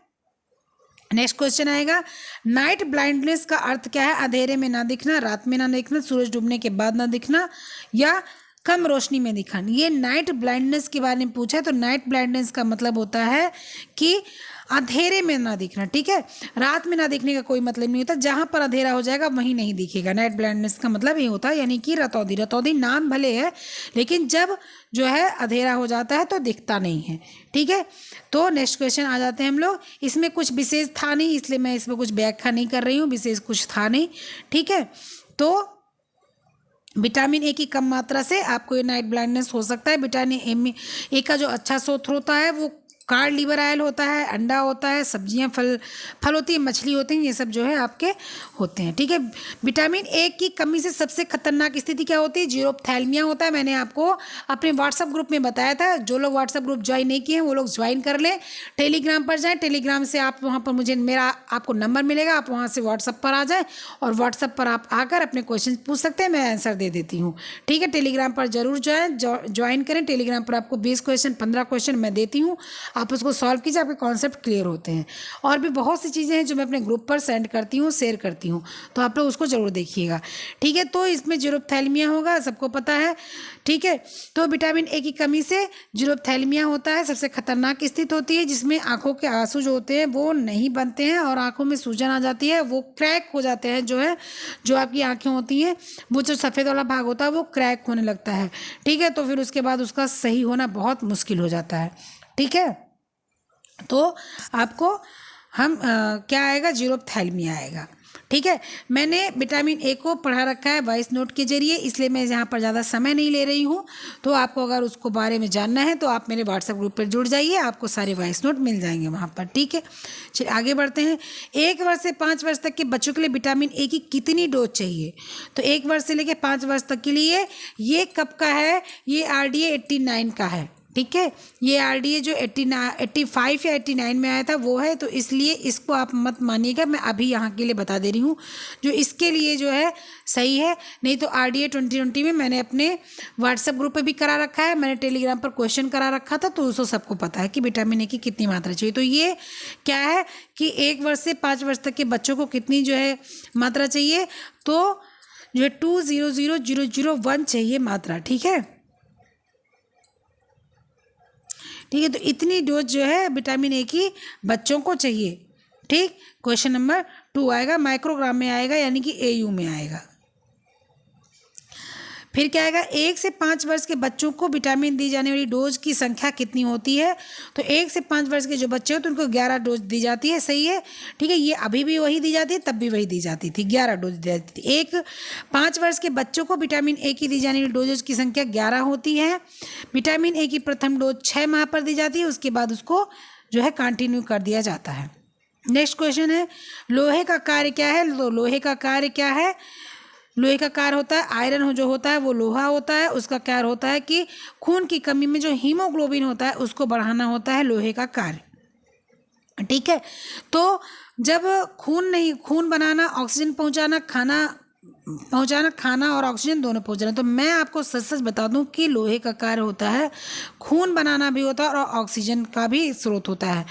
नेक्स्ट क्वेश्चन आएगा, नाइट ब्लाइंडनेस का अर्थ क्या है? अंधेरे में ना दिखना, रात में ना दिखना, सूरज डूबने के बाद ना दिखना, या कम रोशनी में दिखना। ये नाइट ब्लाइंडनेस के बारे में पूछा है, तो नाइट ब्लाइंडनेस का मतलब होता है कि अंधेरे में ना दिखना। ठीक है, रात में ना दिखने का कोई मतलब नहीं होता, जहाँ पर अंधेरा हो जाएगा वहीं नहीं दिखेगा। नाइट ब्लाइंडनेस का मतलब ये होता है, यानी कि रतौंधी नाम भले है लेकिन जब जो है अंधेरा हो जाता है तो दिखता नहीं है। ठीक है, तो नेक्स्ट क्वेश्चन आ जाते हैं हम लोग। इसमें कुछ विशेष था नहीं, इसलिए मैं इसमें कुछ व्याख्या नहीं कर रही हूँ, विशेष कुछ था नहीं। ठीक है, तो विटामिन ए की कम मात्रा से आपको ये नाइट ब्लाइंडनेस हो सकता है। विटामिन ए का जो अच्छा स्रोत होता है वो कार्ड लीवर ऑयल होता है, अंडा होता है, सब्जियां, फल होती है, मछली होती हैं, ये सब जो है आपके होते हैं। ठीक है, विटामिन ए की कमी से सबसे खतरनाक स्थिति क्या होती है? जीरोपथैल्मिया होता है। मैंने आपको अपने व्हाट्सअप ग्रुप में बताया था। जो लोग व्हाट्सअप ग्रुप ज्वाइन नहीं किए हैं वो लोग ज्वाइन कर लें। टेलीग्राम पर जाएँ, टेलीग्राम से आप वहाँ पर मुझे मेरा आपको नंबर मिलेगा, आप वहाँ से व्हाट्सअप पर आ जाएँ और व्हाट्सअप पर आप आकर अपने क्वेश्चन पूछ सकते हैं, मैं आंसर दे देती हूँ। ठीक है, टेलीग्राम पर जरूर ज्वाइन करें। टेलीग्राम पर आपको 20 क्वेश्चन 15 क्वेश्चन मैं देती हूँ, आप उसको सॉल्व कीजिए, आपके कॉन्सेप्ट क्लियर होते हैं। और भी बहुत सी चीज़ें हैं जो मैं अपने ग्रुप पर सेंड करती हूँ, शेयर करती हूँ, तो आप लोग उसको जरूर देखिएगा। ठीक है, तो इसमें जीरोपथैल्मिया होगा, सबको पता है। ठीक है, तो विटामिन ए की कमी से जीरोपथैल्मिया होता है, सबसे खतरनाक स्थिति होती है, जिसमें आंखों के आंसू जो होते हैं वो नहीं बनते हैं और आंखों में सूजन आ जाती है, वो क्रैक हो जाते हैं। जो आपकी आंखें होती हैं, वो जो सफ़ेद वाला भाग होता है वो क्रैक होने लगता है। ठीक है, तो फिर उसके बाद उसका सही होना बहुत मुश्किल हो जाता है। ठीक है, तो आपको क्या आएगा? जीरोपथैल्मिया आएगा। ठीक है, मैंने विटामिन ए को पढ़ा रखा है वॉइस नोट के जरिए, इसलिए मैं यहाँ पर ज़्यादा समय नहीं ले रही हूँ। तो आपको अगर उसको बारे में जानना है तो आप मेरे व्हाट्सएप ग्रुप पर जुड़ जाइए, आपको सारे वॉइस नोट मिल जाएंगे वहाँ पर। ठीक है, चलिए आगे बढ़ते हैं। 1 वर्ष से 5 वर्ष तक के बच्चों के लिए विटामिन ए की कितनी डोज चाहिए? तो 1 वर्ष से लेकर 5 वर्ष तक के लिए ये कब का है? ये RDA 89 का है। ठीक है, ये RDA जो 85 या 89 में आया था वो है, तो इसलिए इसको आप मत मानिएगा, मैं अभी यहाँ के लिए बता दे रही हूँ जो इसके लिए जो है सही है। नहीं तो RDA 2020 में मैंने अपने व्हाट्सएप ग्रुप पे भी करा रखा है, मैंने टेलीग्राम पर क्वेश्चन करा रखा था, तो उसको सबको पता है कि विटामिन ए की कितनी मात्रा चाहिए। तो ये क्या है कि 1 वर्ष से 5 वर्ष तक के बच्चों को कितनी जो है मात्रा चाहिए? तो जो है 200,001 चाहिए मात्रा। ठीक है, ठीक है, तो इतनी डोज जो है विटामिन ए की बच्चों को चाहिए। ठीक, क्वेश्चन नंबर 2 आएगा, माइक्रोग्राम में आएगा, यानी कि AU में आएगा। फिर क्या आएगा? 1 से 5 वर्ष के बच्चों को विटामिन दी जाने वाली डोज की संख्या कितनी होती है? तो 1 से 5 वर्ष के जो बच्चे होते हैं उनको 11 डोज दी जाती है। सही है, ठीक है, ये अभी भी वही दी जाती है, तब भी वही दी जाती थी, 11 डोज दी जाती थी। 5 वर्ष के बच्चों को विटामिन ए की दी जाने वाली डोजेज की संख्या 11 होती है। विटामिन ए की प्रथम डोज 6 माह पर दी जाती है, उसके बाद उसको जो है कंटिन्यू कर दिया जाता है। नेक्स्ट क्वेश्चन है, लोहे का कार्य क्या है? तो लोहे का कार्य क्या है? लोहे का कार्य होता है, आयरन जो होता है वो लोहा होता है, उसका कार्य होता है कि खून की कमी में जो हीमोग्लोबिन होता है उसको बढ़ाना होता है लोहे का कार्य। ठीक है, तो जब खून बनाना, ऑक्सीजन पहुंचाना, खाना और ऑक्सीजन दोनों पहुंचाना, तो मैं आपको सच सच बता दूं कि लोहे का कार्य होता है, खून बनाना भी होता है और ऑक्सीजन का भी स्रोत होता है।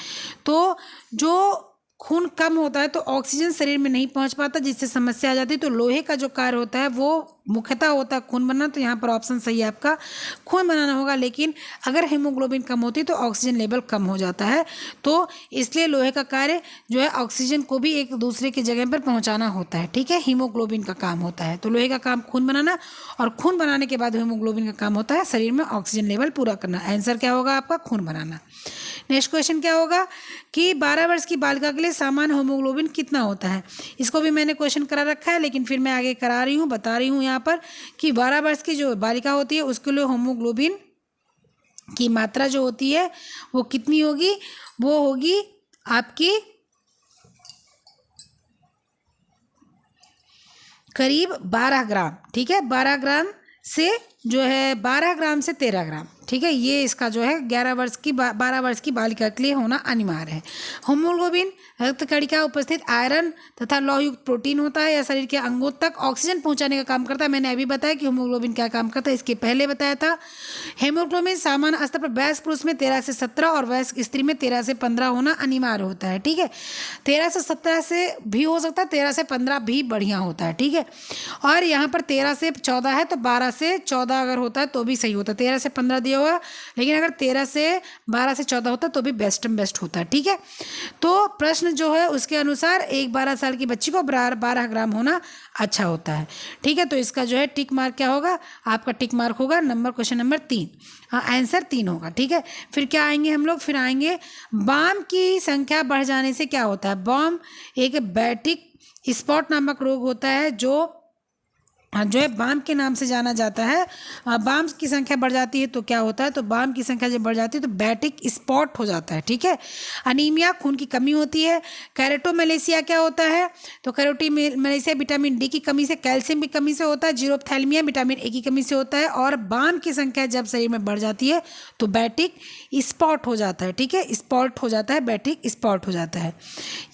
तो जो खून कम होता है तो ऑक्सीजन शरीर में नहीं पहुंच पाता, जिससे समस्या आ जाती है। तो लोहे का जो कार्य होता है वो मुख्यतः होता है खून बनाना, तो यहाँ पर ऑप्शन सही है आपका, खून बनाना होगा। लेकिन अगर हीमोग्लोबिन कम होती है तो ऑक्सीजन लेवल कम हो जाता है, तो इसलिए लोहे का कार्य जो है ऑक्सीजन को भी एक दूसरे की जगह पर पहुँचाना होता है। ठीक है, हीमोग्लोबिन का काम होता है। तो लोहे का काम खून बनाना, और खून बनाने के बाद हीमोग्लोबिन का काम होता है शरीर में ऑक्सीजन लेवल पूरा करना। आंसर क्या होगा आपका? खून बनाना। नेक्स्ट क्वेश्चन क्या होगा कि 12 वर्ष की बालिका के लिए सामान्य हीमोग्लोबिन कितना होता है? इसको भी मैंने क्वेश्चन करा रखा है, लेकिन फिर मैं आगे करा रही हूँ, बता रही हूँ यहाँ पर कि 12 वर्ष की जो बालिका होती है उसके लिए हीमोग्लोबिन की मात्रा जो होती है वो कितनी होगी? वो होगी आपकी करीब 12 ग्राम। ठीक है, 12 ग्राम से जो है 12 ग्राम से 13 ग्राम। ठीक है, ये इसका जो है 12 वर्ष की बालिका के लिए होना अनिवार्य है। हीमोग्लोबिन रक्त कणिका उपस्थित आयरन तथा लौहयुक्त प्रोटीन होता है, या शरीर के अंगों तक ऑक्सीजन पहुंचाने का काम करता है। मैंने अभी बताया कि हीमोग्लोबिन क्या काम करता है, इसके पहले बताया था। हीमोग्लोबिन सामान्य स्तर पर वयस्क पुरुष में 13 से 17 और वयस्क स्त्री में 13 से 15 होना अनिवार्य होता है। ठीक है, 13 से 17 से भी हो सकता है, 13 से 15 भी बढ़िया होता है। ठीक है, और यहाँ पर 13 से 14 है, तो 12 से 14 अगर होता है तो भी सही होता है। 13 से 15 दिया हुआ, लेकिन अगर 13 से 12 से 14 होता तो भी बेस्ट होता है। ठीक है, तो प्रश्न जो है उसके अनुसार एक 12 साल की बच्ची को 12 ग्राम होना अच्छा होता है। ठीक है, तो इसका जो है टिक मार्क क्या होगा? आपका टिक मार्क होगा क्वेश्चन नंबर 3। हाँ, आंसर 3 होगा। ठीक है, फिर क्या आएंगे हम लोग? फिर आएंगे बाम की संख्या बढ़ जाने से क्या होता है? बाम एक बैटिक स्पॉट नामक रोग होता है जो जो है बाम के नाम से जाना जाता है। बाम की संख्या बढ़ जाती है तो क्या होता है, तो बाम की संख्या जब बढ़ जाती है तो बैटिक स्पॉट हो जाता है। ठीक है। अनीमिया, खून की कमी होती है। कैरेटोमेलेसिया क्या होता है, तो कैरोटीमेलेसिया विटामिन डी की कमी से, कैल्शियम की कमी से होता है। जीरोप्थैल्मिया विटामिन ए की कमी से होता है। और बाम की संख्या जब शरीर में बढ़ जाती है तो बैटिक स्पॉट हो जाता है। ठीक है, स्पॉट हो जाता है, बैटिक स्पॉट हो जाता है।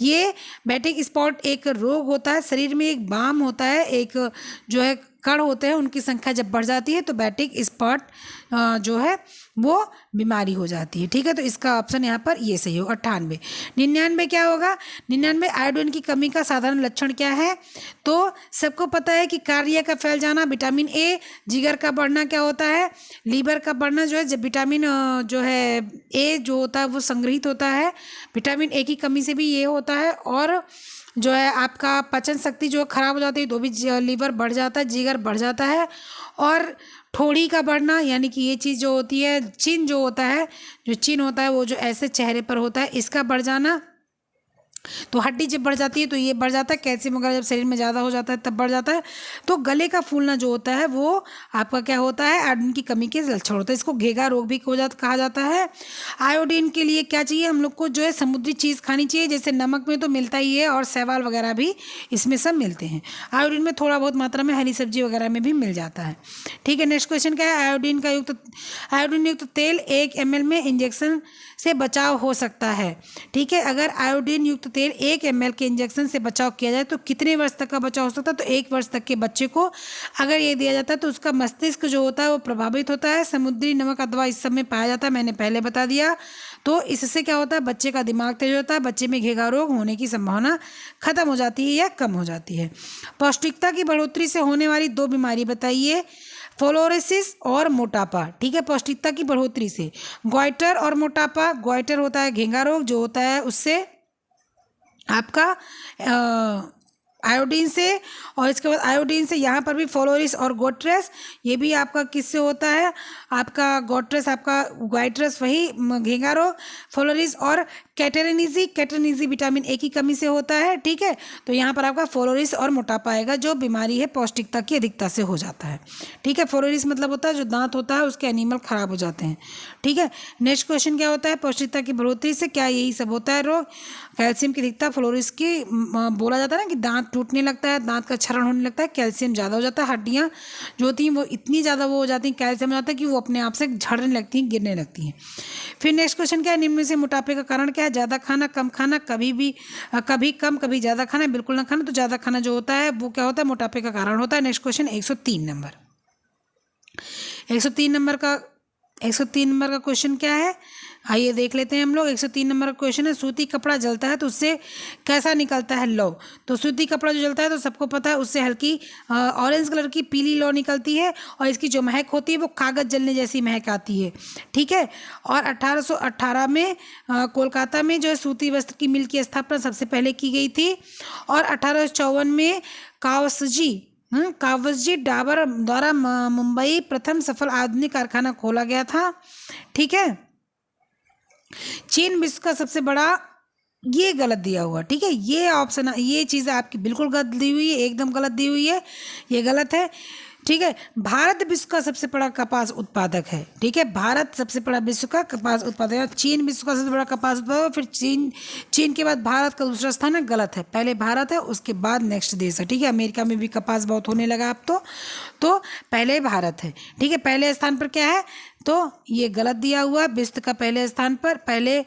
ये बैटिक स्पॉट एक रोग होता है, शरीर में एक बाम होता है, एक जो है कण होते हैं, उनकी संख्या जब बढ़ जाती है तो बैटिक स्पॉट जो है वो बीमारी हो जाती है। ठीक है, तो इसका ऑप्शन यहाँ पर ये सही होगा 98। 99 क्या होगा, 99 आयोडीन की कमी का साधारण लक्षण क्या है, तो सबको पता है कि कार्य का फैल जाना, विटामिन ए, जिगर का बढ़ना क्या होता है, लीवर का बढ़ना जो है, जब विटामिन जो है ए जो होता है वो संग्रहित होता है, विटामिन ए की कमी से भी ये होता है। और जो है आपका पाचन शक्ति जो खराब हो जाती है तो भी लीवर बढ़ जाता है, जिगर बढ़ जाता है। और ठोड़ी का बढ़ना, यानी कि ये चीज़ जो होती है, चिन जो होता है, जो चिन होता है वो जो ऐसे चेहरे पर होता है, इसका बढ़ जाना। तो हड्डी जब बढ़ जाती है तो ये बढ़ जाता है। कैल्शियम वगैरह जब शरीर में ज़्यादा हो जाता है तब बढ़ जाता है। तो गले का फूलना जो होता है वो आपका क्या होता है, आयोडीन की कमी के लक्षण होता है। इसको घेगा रोग भी कहा जाता है। आयोडीन के लिए क्या चाहिए हम लोग को, जो है समुद्री चीज़ खानी चाहिए, जैसे नमक में तो मिलता ही है और शैवाल वगैरह भी इसमें सब मिलते हैं। आयोडीन में थोड़ा बहुत मात्रा में हरी सब्जी वगैरह में भी मिल जाता है। ठीक है, नेक्स्ट क्वेश्चन क्या है, आयोडीन युक्त तेल 1 ml में इंजेक्शन से बचाव हो सकता है। ठीक है, अगर आयोडीन युक्त तेल 1 ml के इंजेक्शन से बचाव किया जाए तो कितने वर्ष तक का बचाव हो सकता है, तो 1 वर्ष तक के बच्चे को अगर ये दिया जाता है तो उसका मस्तिष्क जो होता है वो प्रभावित होता है। समुद्री नमक अथवा इस सब में पाया जाता है, मैंने पहले बता दिया। तो इससे क्या होता है, बच्चे का दिमाग तेज होता है, बच्चे में घेगा रोग होने की संभावना खत्म हो जाती है या कम हो जाती है। पौष्टिकता की बढ़ोतरी से होने वाली 2 बीमारी बताइए, फ्लोरोसिस और मोटापा। ठीक है, पौष्टिकता की बढ़ोतरी से ग्वाइटर और मोटापा। ग्वाइटर होता है घेंगा रोग जो होता है उससे आपका आयोडीन से, और इसके बाद आयोडीन से यहाँ पर भी फ्लोरोसिस और गोट्रेस, ये भी आपका किससे होता है, आपका गोट्रेस, आपका ग्वाइट्रस वही घेंगा रोग, फ्लोरोसिस और कैटेरिनिजी विटामिन ए की कमी से होता है। ठीक है, तो यहाँ पर आपका फ्लोरोसिस और मोटापा आएगा, जो बीमारी है पौष्टिकता की अधिकता से हो जाता है। ठीक है, फ्लोरोसिस मतलब होता है जो दांत होता है उसके एनिमल खराब हो जाते हैं। ठीक है, नेक्स्ट क्वेश्चन क्या होता है, पौष्टिकता की बढ़ोतरी से क्या यही सब होता है रोग, कैल्शियम की अधिकता, फ्लोरोसिस की बोला जाता है ना कि दांत टूटने लगता है, दांत का क्षरण होने लगता है, कैल्शियम ज़्यादा हो जाता है, हड्डियाँ जो होती हैं वो इतनी ज़्यादा वो हो जाती हैं, कैल्शियम हो जाता है कि वो अपने आप से झड़ने लगती हैं, गिरने लगती हैं। फिर नेक्स्ट क्वेश्चन क्या है, निम्न में से मोटापे का कारण क्या है, ज़्यादा खाना, कम खाना, कभी कम कभी ज़्यादा खाना, बिल्कुल ना खाना। तो ज़्यादा खाना जो होता है वो क्या होता है, मोटापे का कारण होता है। नेक्स्ट क्वेश्चन 103 नंबर, 103 नंबर का 103 नंबर का क्वेश्चन क्या है, आइए देख लेते हैं हम लोग। 103 नंबर का क्वेश्चन है, सूती कपड़ा जलता है तो उससे कैसा निकलता है लौ। तो सूती कपड़ा जो जलता है तो सबको पता है उससे हल्की ऑरेंज कलर की पीली लौ निकलती है, और इसकी जो महक होती है वो कागज़ जलने जैसी महक आती है। ठीक है, और 1818 में कोलकाता में जो है सूती वस्त्र की मिल की स्थापना सबसे पहले की गई थी। और 1854 में कावसजी डाबर द्वारा मुंबई प्रथम सफल आधुनिक कारखाना खोला गया था। ठीक है, चीन विश्व का सबसे बड़ा, ये गलत दिया हुआ। ठीक है, ये ऑप्शन, ये चीज़ आपकी बिल्कुल गलत दी हुई है, एकदम गलत दी हुई है, ये गलत है। ठीक है, भारत विश्व का सबसे बड़ा कपास उत्पादक है। ठीक है, भारत सबसे बड़ा विश्व का कपास उत्पादक है। चीन विश्व का सबसे बड़ा कपास उत्पादक, फिर चीन के बाद भारत का दूसरा स्थान है, गलत है, पहले भारत है उसके बाद नेक्स्ट देश है। ठीक है, अमेरिका में भी कपास बहुत होने लगा अब तो पहले भारत है। ठीक है, पहले स्थान पर क्या है, तो ये गलत दिया हुआ, विश्व का पहले स्थान पर, पहले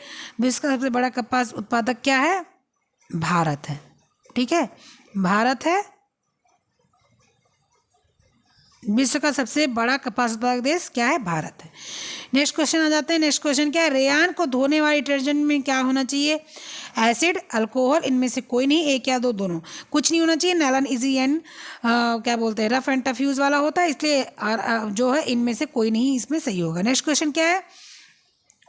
विश्व का सबसे बड़ा कपास उत्पादक क्या है, भारत है। ठीक है, भारत है विश्व का सबसे बड़ा कपास उत्पादक देश, क्या है, भारत है। नेक्स्ट क्वेश्चन आ जाते हैं। नेक्स्ट क्वेश्चन क्या है, रेयान को धोने वाले डिटर्जेंट में क्या होना चाहिए, एसिड, अल्कोहल, इनमें से कोई नहीं, एक या दो, दोनों, कुछ नहीं होना चाहिए। नायलॉन इजी एंड क्या बोलते हैं, रफ एंड टफ यूज वाला होता है, इसलिए जो है इनमें से कोई नहीं इसमें सही होगा। नेक्स्ट क्वेश्चन क्या है,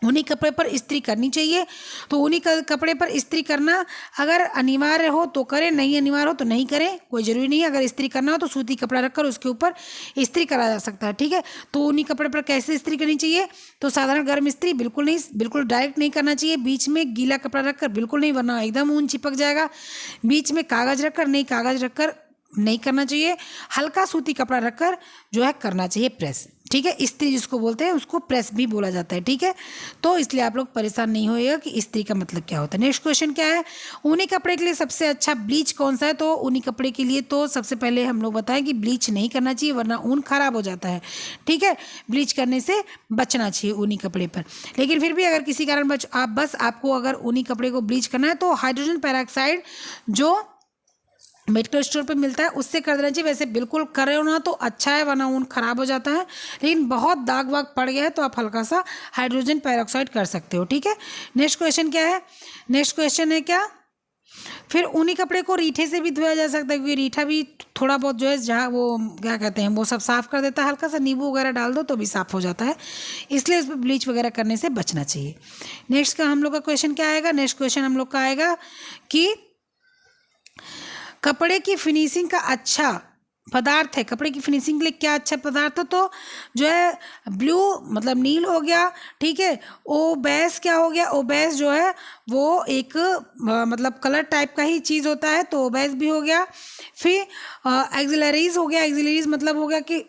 ऊनी कपड़े पर इस्त्री करनी चाहिए। तो ऊनी कपड़े पर इस्त्री करना अगर अनिवार्य हो तो करें, नहीं अनिवार्य हो तो नहीं करें, कोई ज़रूरी नहीं है। अगर इस्त्री करना हो तो सूती कपड़ा रखकर उसके ऊपर इस्त्री करा जा सकता है। ठीक है, तो ऊनी कपड़े पर कैसे इस्त्री करनी चाहिए, तो साधारण गर्म इस्त्री बिल्कुल नहीं, बिल्कुल डायरेक्ट नहीं करना चाहिए। बीच में गीला कपड़ा रखकर बिल्कुल नहीं, वरना एकदम ऊन चिपक जाएगा। बीच में कागज़ रखकर नहीं, कागज़ रखकर नहीं करना चाहिए, हल्का सूती कपड़ा रखकर जो है करना चाहिए प्रेस। ठीक है, इस्त्री जिसको बोलते हैं उसको प्रेस भी बोला जाता है। ठीक है, तो इसलिए आप लोग परेशान नहीं होइएगा कि इस्त्री का मतलब क्या होता है। नेक्स्ट क्वेश्चन क्या है, ऊनी कपड़े के लिए सबसे अच्छा ब्लीच कौन सा है? तो ऊनी कपड़े के लिए तो सबसे पहले हम लोग बताएं कि ब्लीच नहीं करना चाहिए, वरना ऊन खराब हो जाता है। ठीक है, ब्लीच करने से बचना चाहिए ऊनी कपड़े पर। लेकिन फिर भी अगर किसी कारण आपको अगर ऊनी कपड़े को ब्लीच करना है तो हाइड्रोजन पेरोक्साइड जो मेडिकल स्टोर पे मिलता है उससे कर देना चाहिए। वैसे बिल्कुल करे हो ना तो अच्छा है, वरना ऊन खराब हो जाता है। लेकिन बहुत दाग वाग पड़ गया है तो आप हल्का सा हाइड्रोजन पेरोक्साइड कर सकते हो। ठीक है, नेक्स्ट क्वेश्चन क्या है? नेक्स्ट क्वेश्चन है क्या, फिर ऊनी कपड़े को रीठे से भी धोया जा सकता है, क्योंकि रीठा भी थोड़ा बहुत जो है जहाँ वो क्या कहते हैं वो सब साफ़ कर देता है, हल्का सा नींबू वगैरह डाल दो तो भी साफ़ हो जाता है, इसलिए उस पर ब्लीच वगैरह करने से बचना चाहिए। नेक्स्ट का हम लोग का क्वेश्चन क्या आएगा? नेक्स्ट क्वेश्चन हम लोग का आएगा कि कपड़े की फिनिशिंग का अच्छा पदार्थ है, कपड़े की फिनिशिंग के लिए क्या अच्छा पदार्थ है? तो जो है ब्लू मतलब नील हो गया। ठीक है, ओबेस क्या हो गया? ओबेस जो है वो एक मतलब कलर टाइप का ही चीज़ होता है, तो ओबेस भी हो गया। फिर एक्सिलरीज हो गया, एक्सिलरीज मतलब हो गया कि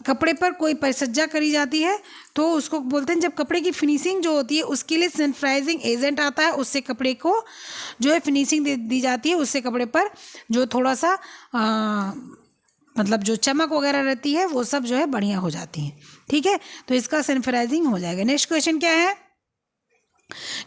कपड़े पर कोई परिसज्जा करी जाती है तो उसको बोलते हैं, जब कपड़े की फिनिशिंग जो होती है उसके लिए सनफ्राइजिंग एजेंट आता है, उससे कपड़े को जो है फिनिशिंग दी जाती है, उससे कपड़े पर जो थोड़ा सा मतलब जो चमक वगैरह रहती है वो सब जो है बढ़िया हो जाती है। ठीक है, तो इसका सनफ्राइजिंग हो जाएगा। नेक्स्ट क्वेश्चन क्या है?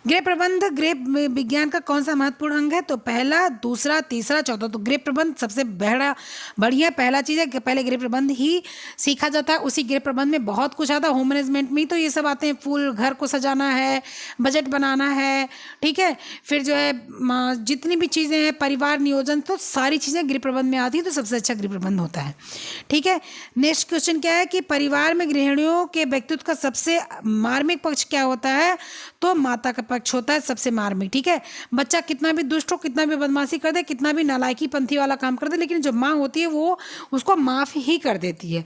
गृह प्रबंध गृह विज्ञान का कौन सा महत्वपूर्ण अंग है? तो पहला, दूसरा, तीसरा, चौथा। तो गृह प्रबंध सबसे बढ़िया पहला चीज़ है कि पहले गृह प्रबंध ही सीखा जाता है। उसी गृह प्रबंध में बहुत कुछ आता है, होम मैनेजमेंट में ही तो ये सब आते हैं, फूल घर को सजाना है, बजट बनाना है। ठीक है, फिर जो है जितनी भी चीज़ें हैं, परिवार नियोजन, तो सारी चीज़ें गृह प्रबंध में आती है, तो सबसे अच्छा गृह प्रबंध होता है। ठीक है, नेक्स्ट क्वेश्चन क्या है कि परिवार में गृहिणियों के व्यक्तित्व का सबसे मार्मिक पक्ष क्या होता है? तो माता का पक्ष होता है सबसे मार्मिक। ठीक है, बच्चा कितना भी दुष्ट हो, कितना भी बदमाशी कर दे, कितना भी नालायकी पंथी वाला काम कर दे, लेकिन जो माँ होती है वो उसको माफ़ ही कर देती है।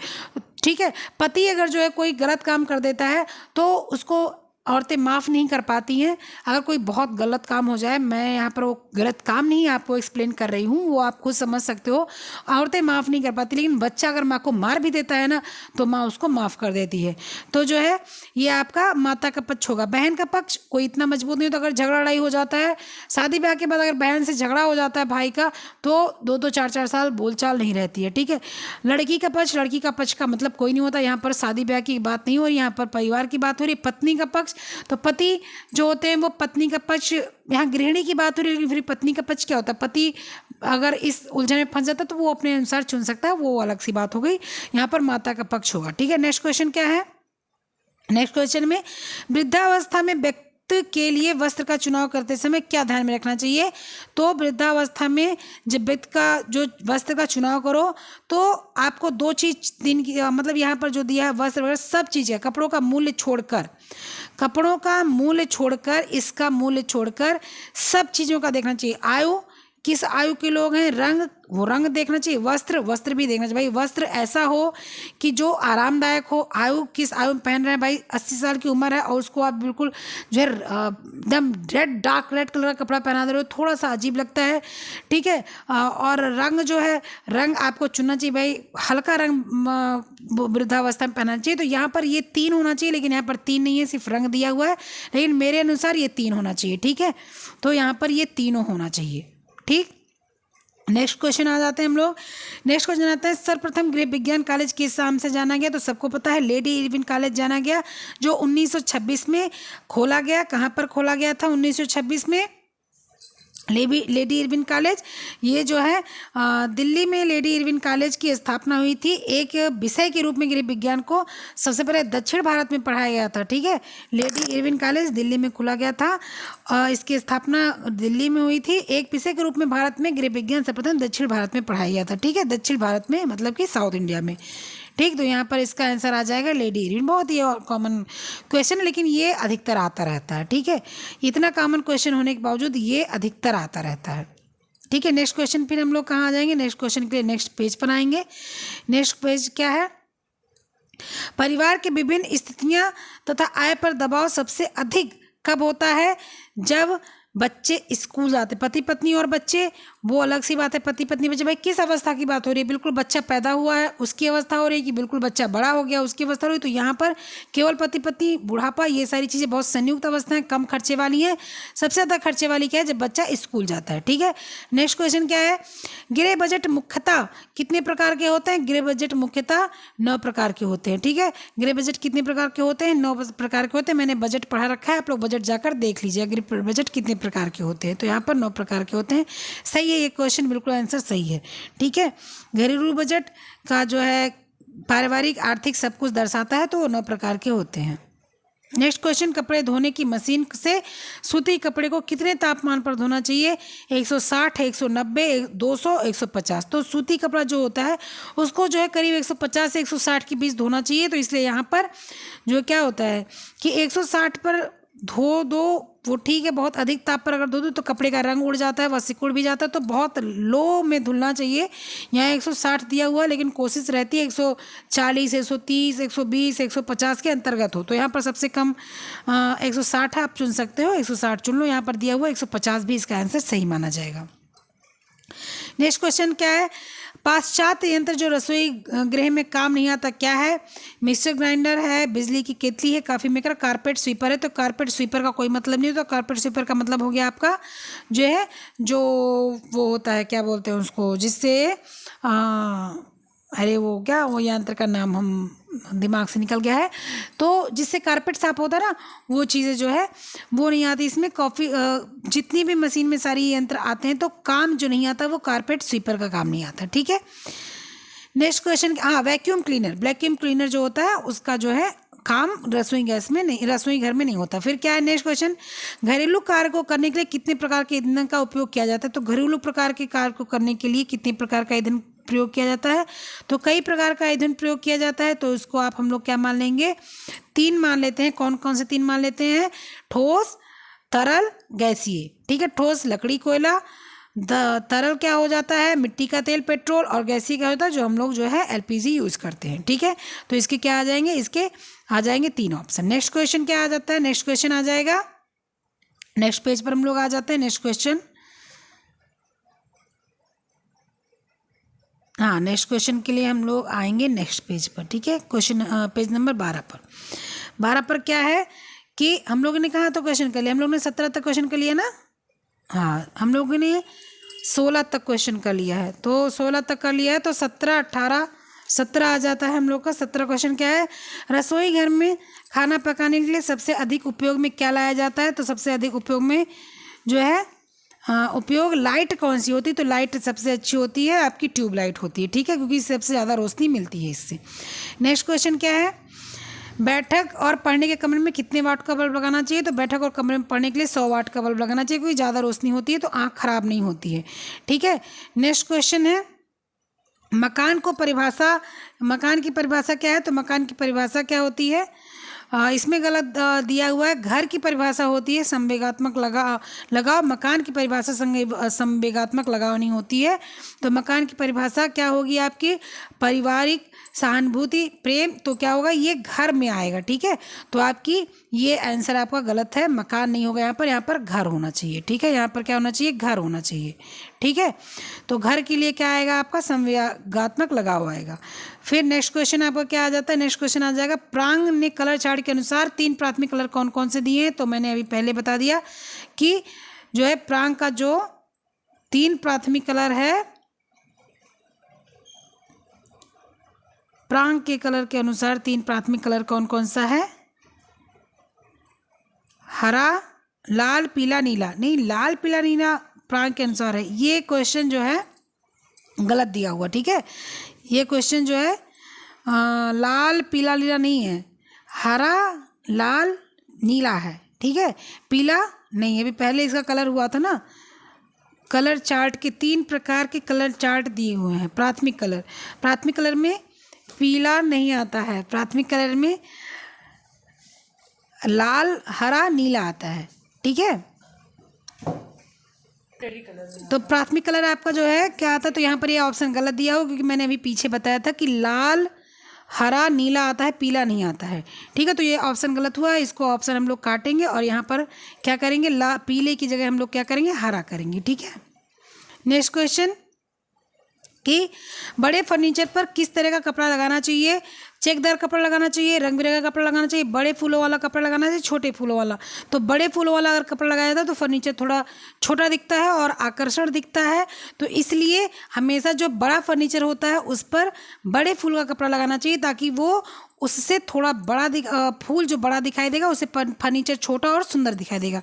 ठीक है, पति अगर जो है कोई गलत काम कर देता है तो उसको औरतें माफ़ नहीं कर पाती हैं। अगर कोई बहुत गलत काम हो जाए, मैं यहाँ पर वो गलत काम नहीं आपको एक्सप्लेन कर रही हूँ, वो आप खुद समझ सकते हो, औरतें माफ़ नहीं कर पाती। लेकिन बच्चा अगर माँ को मार भी देता है ना तो माँ उसको माफ़ कर देती है। तो जो है ये आपका माता का पक्ष होगा। बहन का पक्ष कोई इतना मजबूत नहीं होता, अगर झगड़ा लड़ाई हो जाता है, शादी ब्याह के बाद अगर बहन से झगड़ा हो जाता है भाई का, तो 2-2 4-4 साल बोलचाल नहीं रहती है। ठीक है, लड़की का पक्ष का मतलब कोई नहीं होता। यहाँ पर शादी ब्याह की बात नहीं हो रही, यहाँ पर परिवार की बात हो रही। पत्नी का पक्ष, तो पति जो होते हैं वो पत्नी का पक्ष, यहाँ गृहिणी की बात हो रही है, लेकिन फिर पत्नी का पक्ष क्या होता है? पति अगर इस उलझन में फंस जाता है तो वो अपने अनुसार चुन सकता है, वो अलग सी बात हो गई। यहाँ पर माता का पक्ष होगा। ठीक है, नेक्स्ट क्वेश्चन क्या है? नेक्स्ट क्वेश्चन में वृद्धावस्था में व्यक्ति के लिए वस्त्र का चुनाव करते समय क्या ध्यान में रखना चाहिए? तो वृद्धावस्था में जब व्यक्ति का जो वस्त्र का चुनाव करो तो आपको 2 चीज दिन की मतलब यहाँ पर जो दिया है वस्त्र वगैरह सब चीज़ें, कपड़ों का मूल्य छोड़कर इसका मूल्य छोड़कर सब चीज़ों का देखना चाहिए। आयु, किस आयु के लोग हैं, रंग, वो रंग देखना चाहिए, वस्त्र भी देखना चाहिए। भाई वस्त्र ऐसा हो कि जो आरामदायक हो। आयु, किस आयु में पहन रहे हैं, भाई 80 साल की उम्र है और उसको आप बिल्कुल जो है एकदम डार्क रेड कलर का कपड़ा पहना दे रहे हो, थोड़ा सा अजीब लगता है। ठीक है, और रंग जो है, रंग आपको चुनना चाहिए, भाई हल्का रंग वृद्धावस्था में पहनना चाहिए। तो यहाँ पर ये 3 होना चाहिए, लेकिन यहाँ पर 3 नहीं है, सिर्फ रंग दिया हुआ है, लेकिन मेरे अनुसार ये 3 होना चाहिए। ठीक है, तो यहाँ पर ये तीनों होना चाहिए। ठीक, नेक्स्ट क्वेश्चन आ जाते हैं हम लोग। नेक्स्ट क्वेश्चन आता है, सर्वप्रथम गृह विज्ञान कॉलेज किस नाम से जाना गया? तो सबको पता है, लेडी इरविन कॉलेज जाना गया, जो 1926 में खोला गया। कहाँ पर खोला गया था 1926 में? Lady Irwin college. ये जो है दिल्ली में लेडी इरविन कॉलेज की स्थापना हुई थी। एक विषय के रूप में गृह विज्ञान को सबसे पहले दक्षिण भारत में पढ़ाया गया था। ठीक है, लेडी इरविन कॉलेज दिल्ली में खुला गया था। इसकी स्थापना दिल्ली में हुई थी। एक विषय के रूप में भारत में गृह विज्ञान सर्वप्रथम दक्षिण भारत में पढ़ाया गया था। ठीक है, दक्षिण भारत में मतलब कि साउथ इंडिया में। ठीक, तो यहाँ पर इसका आंसर आ जाएगा लेडी इरविन। बहुत ही कॉमन क्वेश्चन है, लेकिन ये अधिकतर आता रहता है। ठीक है, इतना कॉमन क्वेश्चन होने के बावजूद ये अधिकतर आता रहता है। ठीक है, नेक्स्ट क्वेश्चन फिर हम लोग कहाँ आ जाएंगे? नेक्स्ट क्वेश्चन के लिए नेक्स्ट पेज पर आएंगे। नेक्स्ट पेज क्या है? परिवार के विभिन्न स्थितियाँ तथा आय पर दबाव सबसे अधिक कब होता है? जब बच्चे स्कूल जाते, पति पत्नी और बच्चे वो अलग सी बात है। पति पत्नी बच्चे, भाई किस अवस्था की बात हो रही है? बिल्कुल बच्चा पैदा हुआ है उसकी अवस्था हो रही है कि बिल्कुल बच्चा बड़ा हो गया उसकी अवस्था हो रही है? तो यहाँ पर केवल पति पत्नी, बुढ़ापा, ये सारी चीज़ें बहुत संयुक्त अवस्थाएं कम खर्चे वाली हैं। सबसे ज़्यादा खर्चे वाली क्या है? जब बच्चा स्कूल जाता है। ठीक है, नेक्स्ट क्वेश्चन क्या है? गृह बजट मुख्यतः कितने प्रकार के होते हैं? गृह बजट मुख्यतः 9 प्रकार के होते हैं। ठीक है, गृह बजट कितने प्रकार के होते हैं? 9 प्रकार के होते हैं। मैंने बजट पढ़ा रखा है, आप लोग बजट जाकर देख लीजिए गृह बजट कितने प्रकार के होते हैं। तो यहाँ पर 9 प्रकार के होते हैं। सही है ये क्वेश्चन, बिल्कुल आंसर सही है। ठीक है, घरेलू बजट का जो है पारिवारिक आर्थिक सब कुछ दर्शाता है, तो वो 9 प्रकार के होते हैं। नेक्स्ट क्वेश्चन, कपड़े धोने की मशीन से सूती कपड़े को कितने तापमान पर धोना चाहिए? 160, 190, 200, 150। तो सूती कपड़ा जो होता है उसको जो है करीब 150 से 160 के बीच धोना चाहिए। तो इसलिए यहाँ पर जो क्या होता है कि 160 पर धो दो, वो ठीक है। बहुत अधिक ताप पर अगर धो दो तो कपड़े का रंग उड़ जाता है, वह सिकुड़ भी जाता है। तो बहुत लो में धुलना चाहिए। यहाँ 160 दिया हुआ है, लेकिन कोशिश रहती है 140, 130, 120, 150 के अंतर्गत हो। तो यहाँ पर सबसे कम 160 है, आप चुन सकते हो, 160 चुन लो। यहाँ पर दिया हुआ 150 भी इसका आंसर सही माना जाएगा। नेक्स्ट क्वेश्चन क्या है? पाश्चात्य यंत्र जो रसोई गृह में काम नहीं आता क्या है? मिक्सर ग्राइंडर है, बिजली की केतली है, कॉफी मेकर, कारपेट स्वीपर है। तो कारपेट स्वीपर का कोई मतलब नहीं होता। कारपेट स्वीपर का मतलब हो गया आपका जो है, जो वो होता है, क्या बोलते हैं उसको, जिससे अरे वो क्या, वो यंत्र का नाम हम दिमाग से निकल गया है। तो जिससे कारपेट साफ होता है ना, वो चीज़ें जो है वो नहीं आती इसमें। कॉफ़ी जितनी भी मशीन में सारी यंत्र आते हैं, तो काम जो नहीं आता वो कारपेट स्वीपर का काम नहीं आता। ठीक है, नेक्स्ट क्वेश्चन, हाँ, वैक्यूम क्लीनर, वैक्यूम क्लीनर जो होता है उसका जो है काम रसोई गैस में नहीं, रसोई घर में नहीं होता। फिर क्या है नेक्स्ट क्वेश्चन? घरेलू कार्य को करने के लिए कितने प्रकार के ईंधन का उपयोग किया जाता है? तो घरेलू प्रकार के कार्य को करने के लिए कितने प्रकार का ईंधन प्रयोग किया जाता है? तो कई प्रकार का ईंधन प्रयोग किया जाता है। तो इसको आप हम लोग क्या मान लेंगे? 3 मान लेते हैं। कौन कौन से 3 मान लेते हैं? ठोस, तरल, गैसीय। ठीक है, ठोस लकड़ी कोयला, तरल क्या हो जाता है? मिट्टी का तेल पेट्रोल, और गैसीय क्या होता है? जो हम लोग जो है एलपीजी यूज़ करते हैं। ठीक है, तो इसके क्या आ जाएंगे? इसके आ जाएंगे 3 ऑप्शन। नेक्स्ट क्वेश्चन क्या आ जाता है? नेक्स्ट क्वेश्चन आ जाएगा, नेक्स्ट पेज पर हम लोग आ जाते हैं। नेक्स्ट क्वेश्चन, हाँ, नेक्स्ट क्वेश्चन के लिए हम लोग आएंगे नेक्स्ट पेज पर। ठीक है, क्वेश्चन पेज नंबर 12 पर। 12 पर क्या है कि हम लोगों ने कहा तो क्वेश्चन कर लिया, हम लोगों ने 17 तक क्वेश्चन कर लिया ना। हाँ, हम लोगों ने 16 तक क्वेश्चन कर लिया है। तो 16 तक कर लिया है, तो 17, 18, 17 आ जाता है हम लोग का। 17 क्वेश्चन क्या है? रसोई घर में खाना पकाने के लिए सबसे अधिक उपयोग में क्या लाया जाता है? तो सबसे अधिक उपयोग में जो है उपयोग लाइट कौन सी होती है? तो लाइट सबसे अच्छी होती है आपकी ट्यूब लाइट होती है। ठीक है, क्योंकि सबसे ज़्यादा रोशनी मिलती है इससे। नेक्स्ट क्वेश्चन क्या है? बैठक और पढ़ने के कमरे में कितने वाट का बल्ब लगाना चाहिए? तो बैठक और कमरे में पढ़ने के लिए 100 वाट का बल्ब लगाना चाहिए, क्योंकि ज़्यादा रोशनी होती है तो आँख खराब नहीं होती है। ठीक है, नेक्स्ट क्वेश्चन है, मकान की परिभाषा क्या है? तो मकान की परिभाषा क्या होती है? इसमें गलत दिया हुआ है। घर की परिभाषा होती है संवेगात्मक लगाव। मकान की परिभाषा संवेगात्मक लगाव नहीं होती है। तो मकान की परिभाषा क्या होगी आपकी? पारिवारिक सहानुभूति, प्रेम। तो क्या होगा? ये घर में आएगा। ठीक है, तो आपकी ये आंसर आपका गलत है। मकान नहीं होगा यहाँ पर घर होना चाहिए। ठीक है, यहाँ पर क्या होना चाहिए? घर होना चाहिए। ठीक है, तो घर के लिए क्या आएगा आपका? संवेगात्मक लगाव आएगा। फिर नेक्स्ट क्वेश्चन आपका क्या आ जाता है? नेक्स्ट क्वेश्चन आ जाएगा, प्रांग ने कलर चार्ट के अनुसार 3 प्राथमिक कलर कौन कौन से दिए हैं? तो मैंने अभी पहले बता दिया कि जो है प्रांग का जो 3 प्राथमिक कलर है, प्रांग के कलर के अनुसार 3 प्राथमिक कलर कौन कौन सा है? हरा, लाल, पीला, नीला। नहीं, लाल, पीला, नीला प्रांग के अनुसार है। ये क्वेश्चन जो है गलत दिया हुआ। ठीक है, ये क्वेश्चन जो है लाल, पीला, नीला नहीं है, हरा, लाल, नीला है। ठीक है, पीला नहीं है। अभी पहले इसका कलर हुआ था ना, कलर चार्ट के 3 प्रकार के कलर चार्ट दिए हुए हैं। प्राथमिक कलर में पीला नहीं आता है। प्राथमिक कलर में लाल, हरा, नीला आता है। ठीक है, तो प्राथमिक कलर आपका जो है क्या आता है? तो यहाँ पर ये ऑप्शन गलत दिया हो, क्योंकि मैंने अभी पीछे बताया था कि लाल, हरा, नीला आता है, पीला नहीं आता है। ठीक है, तो ये ऑप्शन गलत हुआ है। इसको ऑप्शन हम लोग काटेंगे और यहाँ पर क्या करेंगे? पीले की जगह हम लोग क्या करेंगे? हरा करेंगे। ठीक है, नेक्स्ट क्वेश्चन कि बड़े फर्नीचर पर किस तरह का कपड़ा लगाना चाहिए। चेकदार कपड़ा लगाना चाहिए, रंग बिरंगा कपड़ा लगाना चाहिए, बड़े फूलों वाला कपड़ा लगाना चाहिए, छोटे फूलों वाला। तो बड़े फूलों वाला अगर कपड़ा लगाया जाता है तो फर्नीचर थोड़ा छोटा दिखता है और आकर्षण दिखता है। तो इसलिए हमेशा जो बड़ा फर्नीचर होता है उस पर बड़े फूल का कपड़ा लगाना चाहिए, ताकि वो उससे थोड़ा बड़ा फूल जो बड़ा दिखाई देगा उससे फर्नीचर छोटा और सुंदर दिखाई देगा।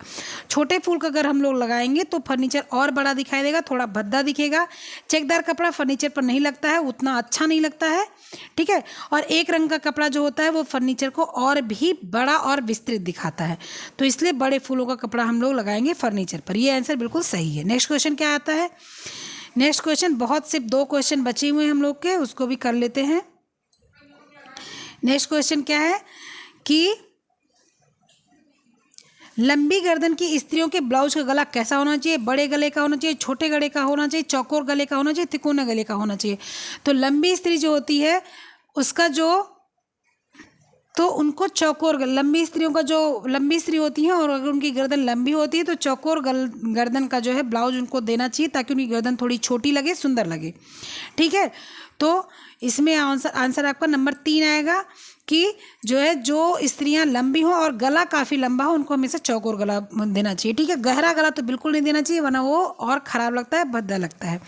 छोटे फूल का अगर हम लोग लगाएंगे तो फर्नीचर और बड़ा दिखाई देगा, थोड़ा भद्दा दिखेगा। चेकदार कपड़ा फर्नीचर पर नहीं लगता है, उतना अच्छा नहीं लगता है, ठीक है। और एक रंग का कपड़ा जो होता है वो फर्नीचर को और भी बड़ा और विस्तृत दिखाता है। तो इसलिए बड़े फूलों का कपड़ा हम लोग लगाएंगे फर्नीचर पर। ये आंसर बिल्कुल सही है। नेक्स्ट क्वेश्चन क्या आता है। नेक्स्ट क्वेश्चन बहुत सिर्फ 2 क्वेश्चन बचे हुए हैं हम लोग के, उसको भी कर लेते हैं। नेक्स्ट क्वेश्चन क्या है कि लंबी गर्दन की स्त्रियों के ब्लाउज का गला कैसा होना चाहिए। बड़े गले का होना चाहिए, छोटे गले का होना चाहिए, चौकोर गले का होना चाहिए, तिकोने गले का होना चाहिए। तो लंबी स्त्री जो होती है उसका तो उनको चौकोर लंबी स्त्रियों का जो लंबी स्त्री होती हैं और अगर उनकी गर्दन लंबी होती है तो चौकोर गर्दन का जो है ब्लाउज उनको देना चाहिए, ताकि उनकी गर्दन थोड़ी छोटी लगे, सुंदर लगे, ठीक है। तो इसमें आंसर आपका नंबर 3 आएगा कि जो स्त्रियां लंबी हो और गला काफ़ी लंबा हो उनको हमेशा चौकोर गला देना चाहिए, ठीक है। गहरा गला तो बिल्कुल नहीं देना चाहिए, वरना वो और ख़राब लगता है, भद्दा लगता है,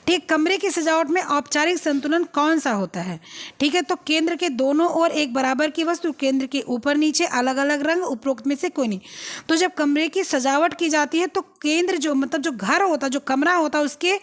ठीक। कमरे की सजावट में औपचारिक संतुलन कौन सा होता है, ठीक है। तो केंद्र के दोनों ओर एक बराबर की वस्तु, केंद्र के ऊपर नीचे अलग अलग रंग, उपरोक्त में से कोई नहीं। तो जब कमरे की सजावट की जाती है तो केंद्र जो मतलब जो घर होता है, जो कमरा होता है, उसके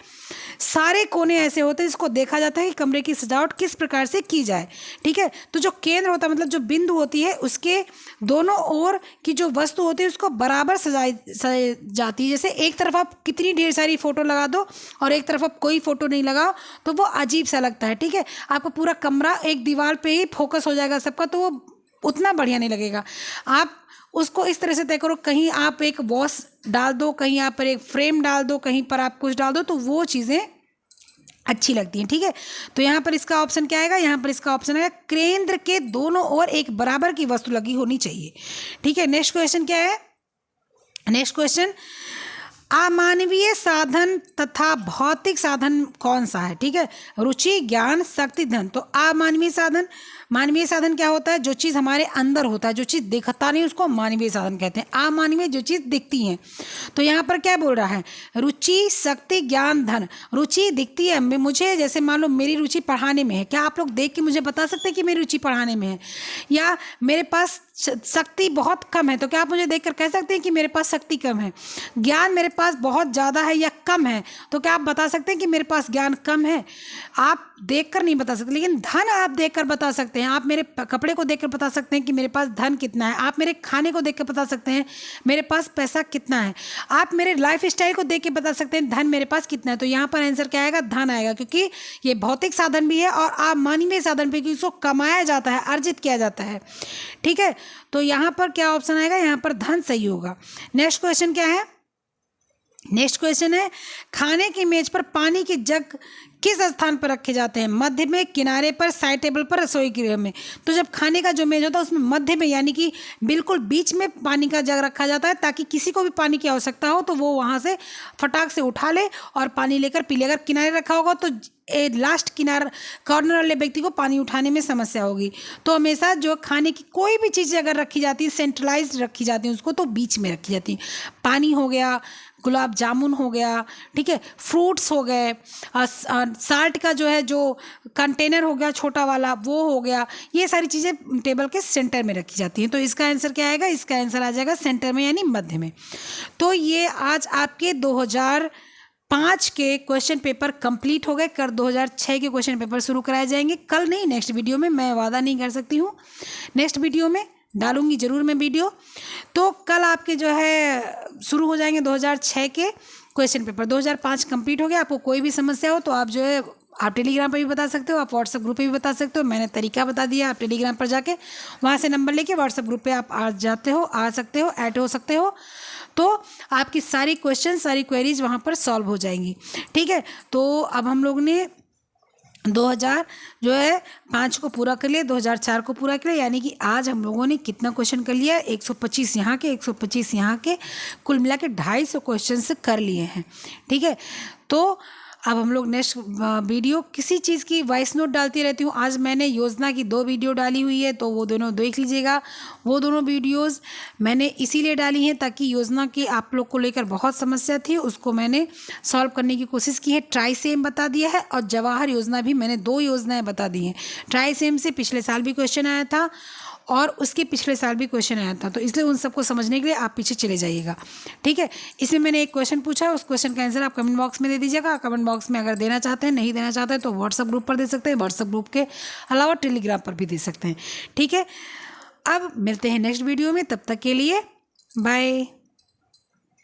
सारे कोने ऐसे होते हैं जिसको देखा जाता है कि कमरे की सजावट किस प्रकार से की जाए, ठीक है। तो जो केंद्र होता है मतलब जो बिंदु होती है उसके दोनों ओर की जो वस्तु होती है उसको बराबर सजाई जाती है। जैसे एक तरफ आप कितनी ढेर सारी फोटो लगा दो और एक तरफ आप कोई फोटो नहीं लगाओ तो वो अजीब सा लगता है, ठीक है। आपका पूरा कमरा एक दीवार पे ही फोकस हो जाएगा सबका, तो वो उतना बढ़िया नहीं लगेगा। आप उसको इस तरह से तय करो, कहीं आप एक वॉश डाल दो, कहीं आप पर एक फ्रेम डाल दो, कहीं पर आप कुछ डाल दो, तो वो चीज़ें अच्छी लगती हैं, ठीक है। तो यहाँ पर इसका ऑप्शन क्या आएगा, यहाँ पर इसका ऑप्शन आएगा केंद्र के दोनों ओर एक बराबर की वस्तु लगी होनी चाहिए, ठीक है। नेक्स्ट क्वेश्चन क्या है। नेक्स्ट क्वेश्चन, अमानवीय साधन तथा भौतिक साधन कौन सा है, ठीक है। रुचि, ज्ञान, शक्ति, धन। तो अमानवीय साधन, मानवीय साधन क्या होता है, जो चीज़ हमारे अंदर होता है, जो चीज़ दिखता नहीं उसको मानवीय साधन कहते हैं। अमानवीय जो चीज़ दिखती हैं। तो यहाँ पर क्या बोल रहा है, रुचि, शक्ति, ज्ञान, धन। रुचि दिखती है मुझे, जैसे मान लो मेरी रुचि पढ़ाने में है, क्या आप लोग देख के मुझे बता सकते हैं कि मेरी रुचि पढ़ाने में है। या मेरे पास शक्ति बहुत कम है, तो क्या आप मुझे देखकर कह सकते हैं कि मेरे पास शक्ति कम है। ज्ञान मेरे पास बहुत ज़्यादा है या कम है, तो क्या आप बता सकते हैं कि मेरे पास ज्ञान कम है। आप देखकर नहीं बता सकते, लेकिन धन आप देखकर बता सकते हैं। आप मेरे कपड़े को देखकर बता सकते हैं कि मेरे पास धन कितना है। आप मेरे खाने को देखकर बता सकते हैं मेरे पास पैसा कितना है। आप मेरे लाइफ स्टाइल को देख के बता सकते हैं धन मेरे पास कितना है। तो यहाँ पर आंसर क्या आएगा, धन आएगा, क्योंकि ये भौतिक साधन भी है और आप मानवीय साधन भी, क्योंकि इसको कमाया जाता है, अर्जित किया जाता है, ठीक है। तो यहाँ पर क्या ऑप्शन आएगा, यहाँ पर धन सही होगा। नेक्स्ट क्वेश्चन क्या है। नेक्स्ट क्वेश्चन है, खाने की मेज पर पानी की जग किस स्थान पर रखे जाते हैं। मध्य में, किनारे पर, साइड टेबल पर, रसोई गृह में। तो जब खाने का जो मेज होता है उसमें मध्य में यानी कि बिल्कुल बीच में पानी का जग रखा जाता है, ताकि किसी को भी पानी की आवश्यकता हो तो वो वहाँ से फटाक से उठा ले और पानी लेकर पी ले। अगर किनारे रखा होगा तो लास्ट कॉर्नर वाले व्यक्ति को पानी उठाने में समस्या होगी। तो हमेशा जो खाने की कोई भी चीज़ें अगर रखी जाती है, सेंट्रलाइज रखी जाती है उसको, तो बीच में रखी जाती है। पानी हो गया, गुलाब जामुन हो गया, ठीक है, फ्रूट्स हो गए, साल्ट का जो कंटेनर हो गया छोटा वाला वो हो गया, ये सारी चीज़ें टेबल के सेंटर में रखी जाती हैं। तो इसका आंसर क्या आएगा, इसका आंसर आ जाएगा सेंटर में यानी मध्य में। तो ये आज आपके 2005 के क्वेश्चन पेपर कंप्लीट हो गए। कल 2006 के क्वेश्चन पेपर शुरू कराए जाएंगे। कल नहीं, नेक्स्ट वीडियो में, मैं वादा नहीं कर सकती हूँ, नेक्स्ट वीडियो में डालूंगी ज़रूर मैं वीडियो। तो कल आपके जो है शुरू हो जाएंगे 2006 के क्वेश्चन पेपर। 2005 कंप्लीट हो गया। आपको कोई भी समस्या हो तो आप जो है आप टेलीग्राम पर भी बता सकते हो, आप व्हाट्सएप ग्रुप पे भी बता सकते हो। मैंने तरीका बता दिया, आप टेलीग्राम पर जाके वहाँ से नंबर लेके व्हाट्सएप ग्रुप पे आप आ सकते हो, ऐड हो सकते हो। तो आपकी सारी क्वेश्चन, सारी क्वेरीज वहाँ पर सॉल्व हो जाएंगी, ठीक है। तो अब हम लोग ने 2005 को पूरा कर लिया, 2004 को पूरा कर लिया, यानी कि आज हम लोगों ने कितना क्वेश्चन कर लिया, 125 यहाँ के, 125 यहाँ के, कुल मिला के 250 क्वेश्चन कर लिए हैं, ठीक है। तो अब हम लोग नेक्स्ट वीडियो किसी चीज़ की वॉइस नोट डालती रहती हूँ। आज मैंने योजना की 2 वीडियो डाली हुई है, तो वो दोनों देख लीजिएगा। वो दोनों वीडियोस मैंने इसीलिए डाली हैं ताकि योजना की आप लोग को लेकर बहुत समस्या थी, उसको मैंने सॉल्व करने की कोशिश की है। ट्राई सेम बता दिया है और जवाहर योजना भी मैंने 2 योजनाएं बता दी हैं। ट्राई सेम से पिछले साल भी क्वेश्चन आया था और उसके पिछले साल भी क्वेश्चन आया था, तो इसलिए उन सबको समझने के लिए आप पीछे चले जाइएगा, ठीक है। इसमें मैंने एक क्वेश्चन पूछा है, उस क्वेश्चन का आंसर आप कमेंट बॉक्स में दे दीजिएगा। कमेंट बॉक्स में अगर देना चाहते हैं, नहीं देना चाहते हैं तो व्हाट्सएप ग्रुप पर दे सकते हैं। व्हाट्सएप ग्रुप के अलावा टेलीग्राम पर भी दे सकते हैं, ठीक है। अब मिलते हैं नेक्स्ट वीडियो में, तब तक के लिए बाय।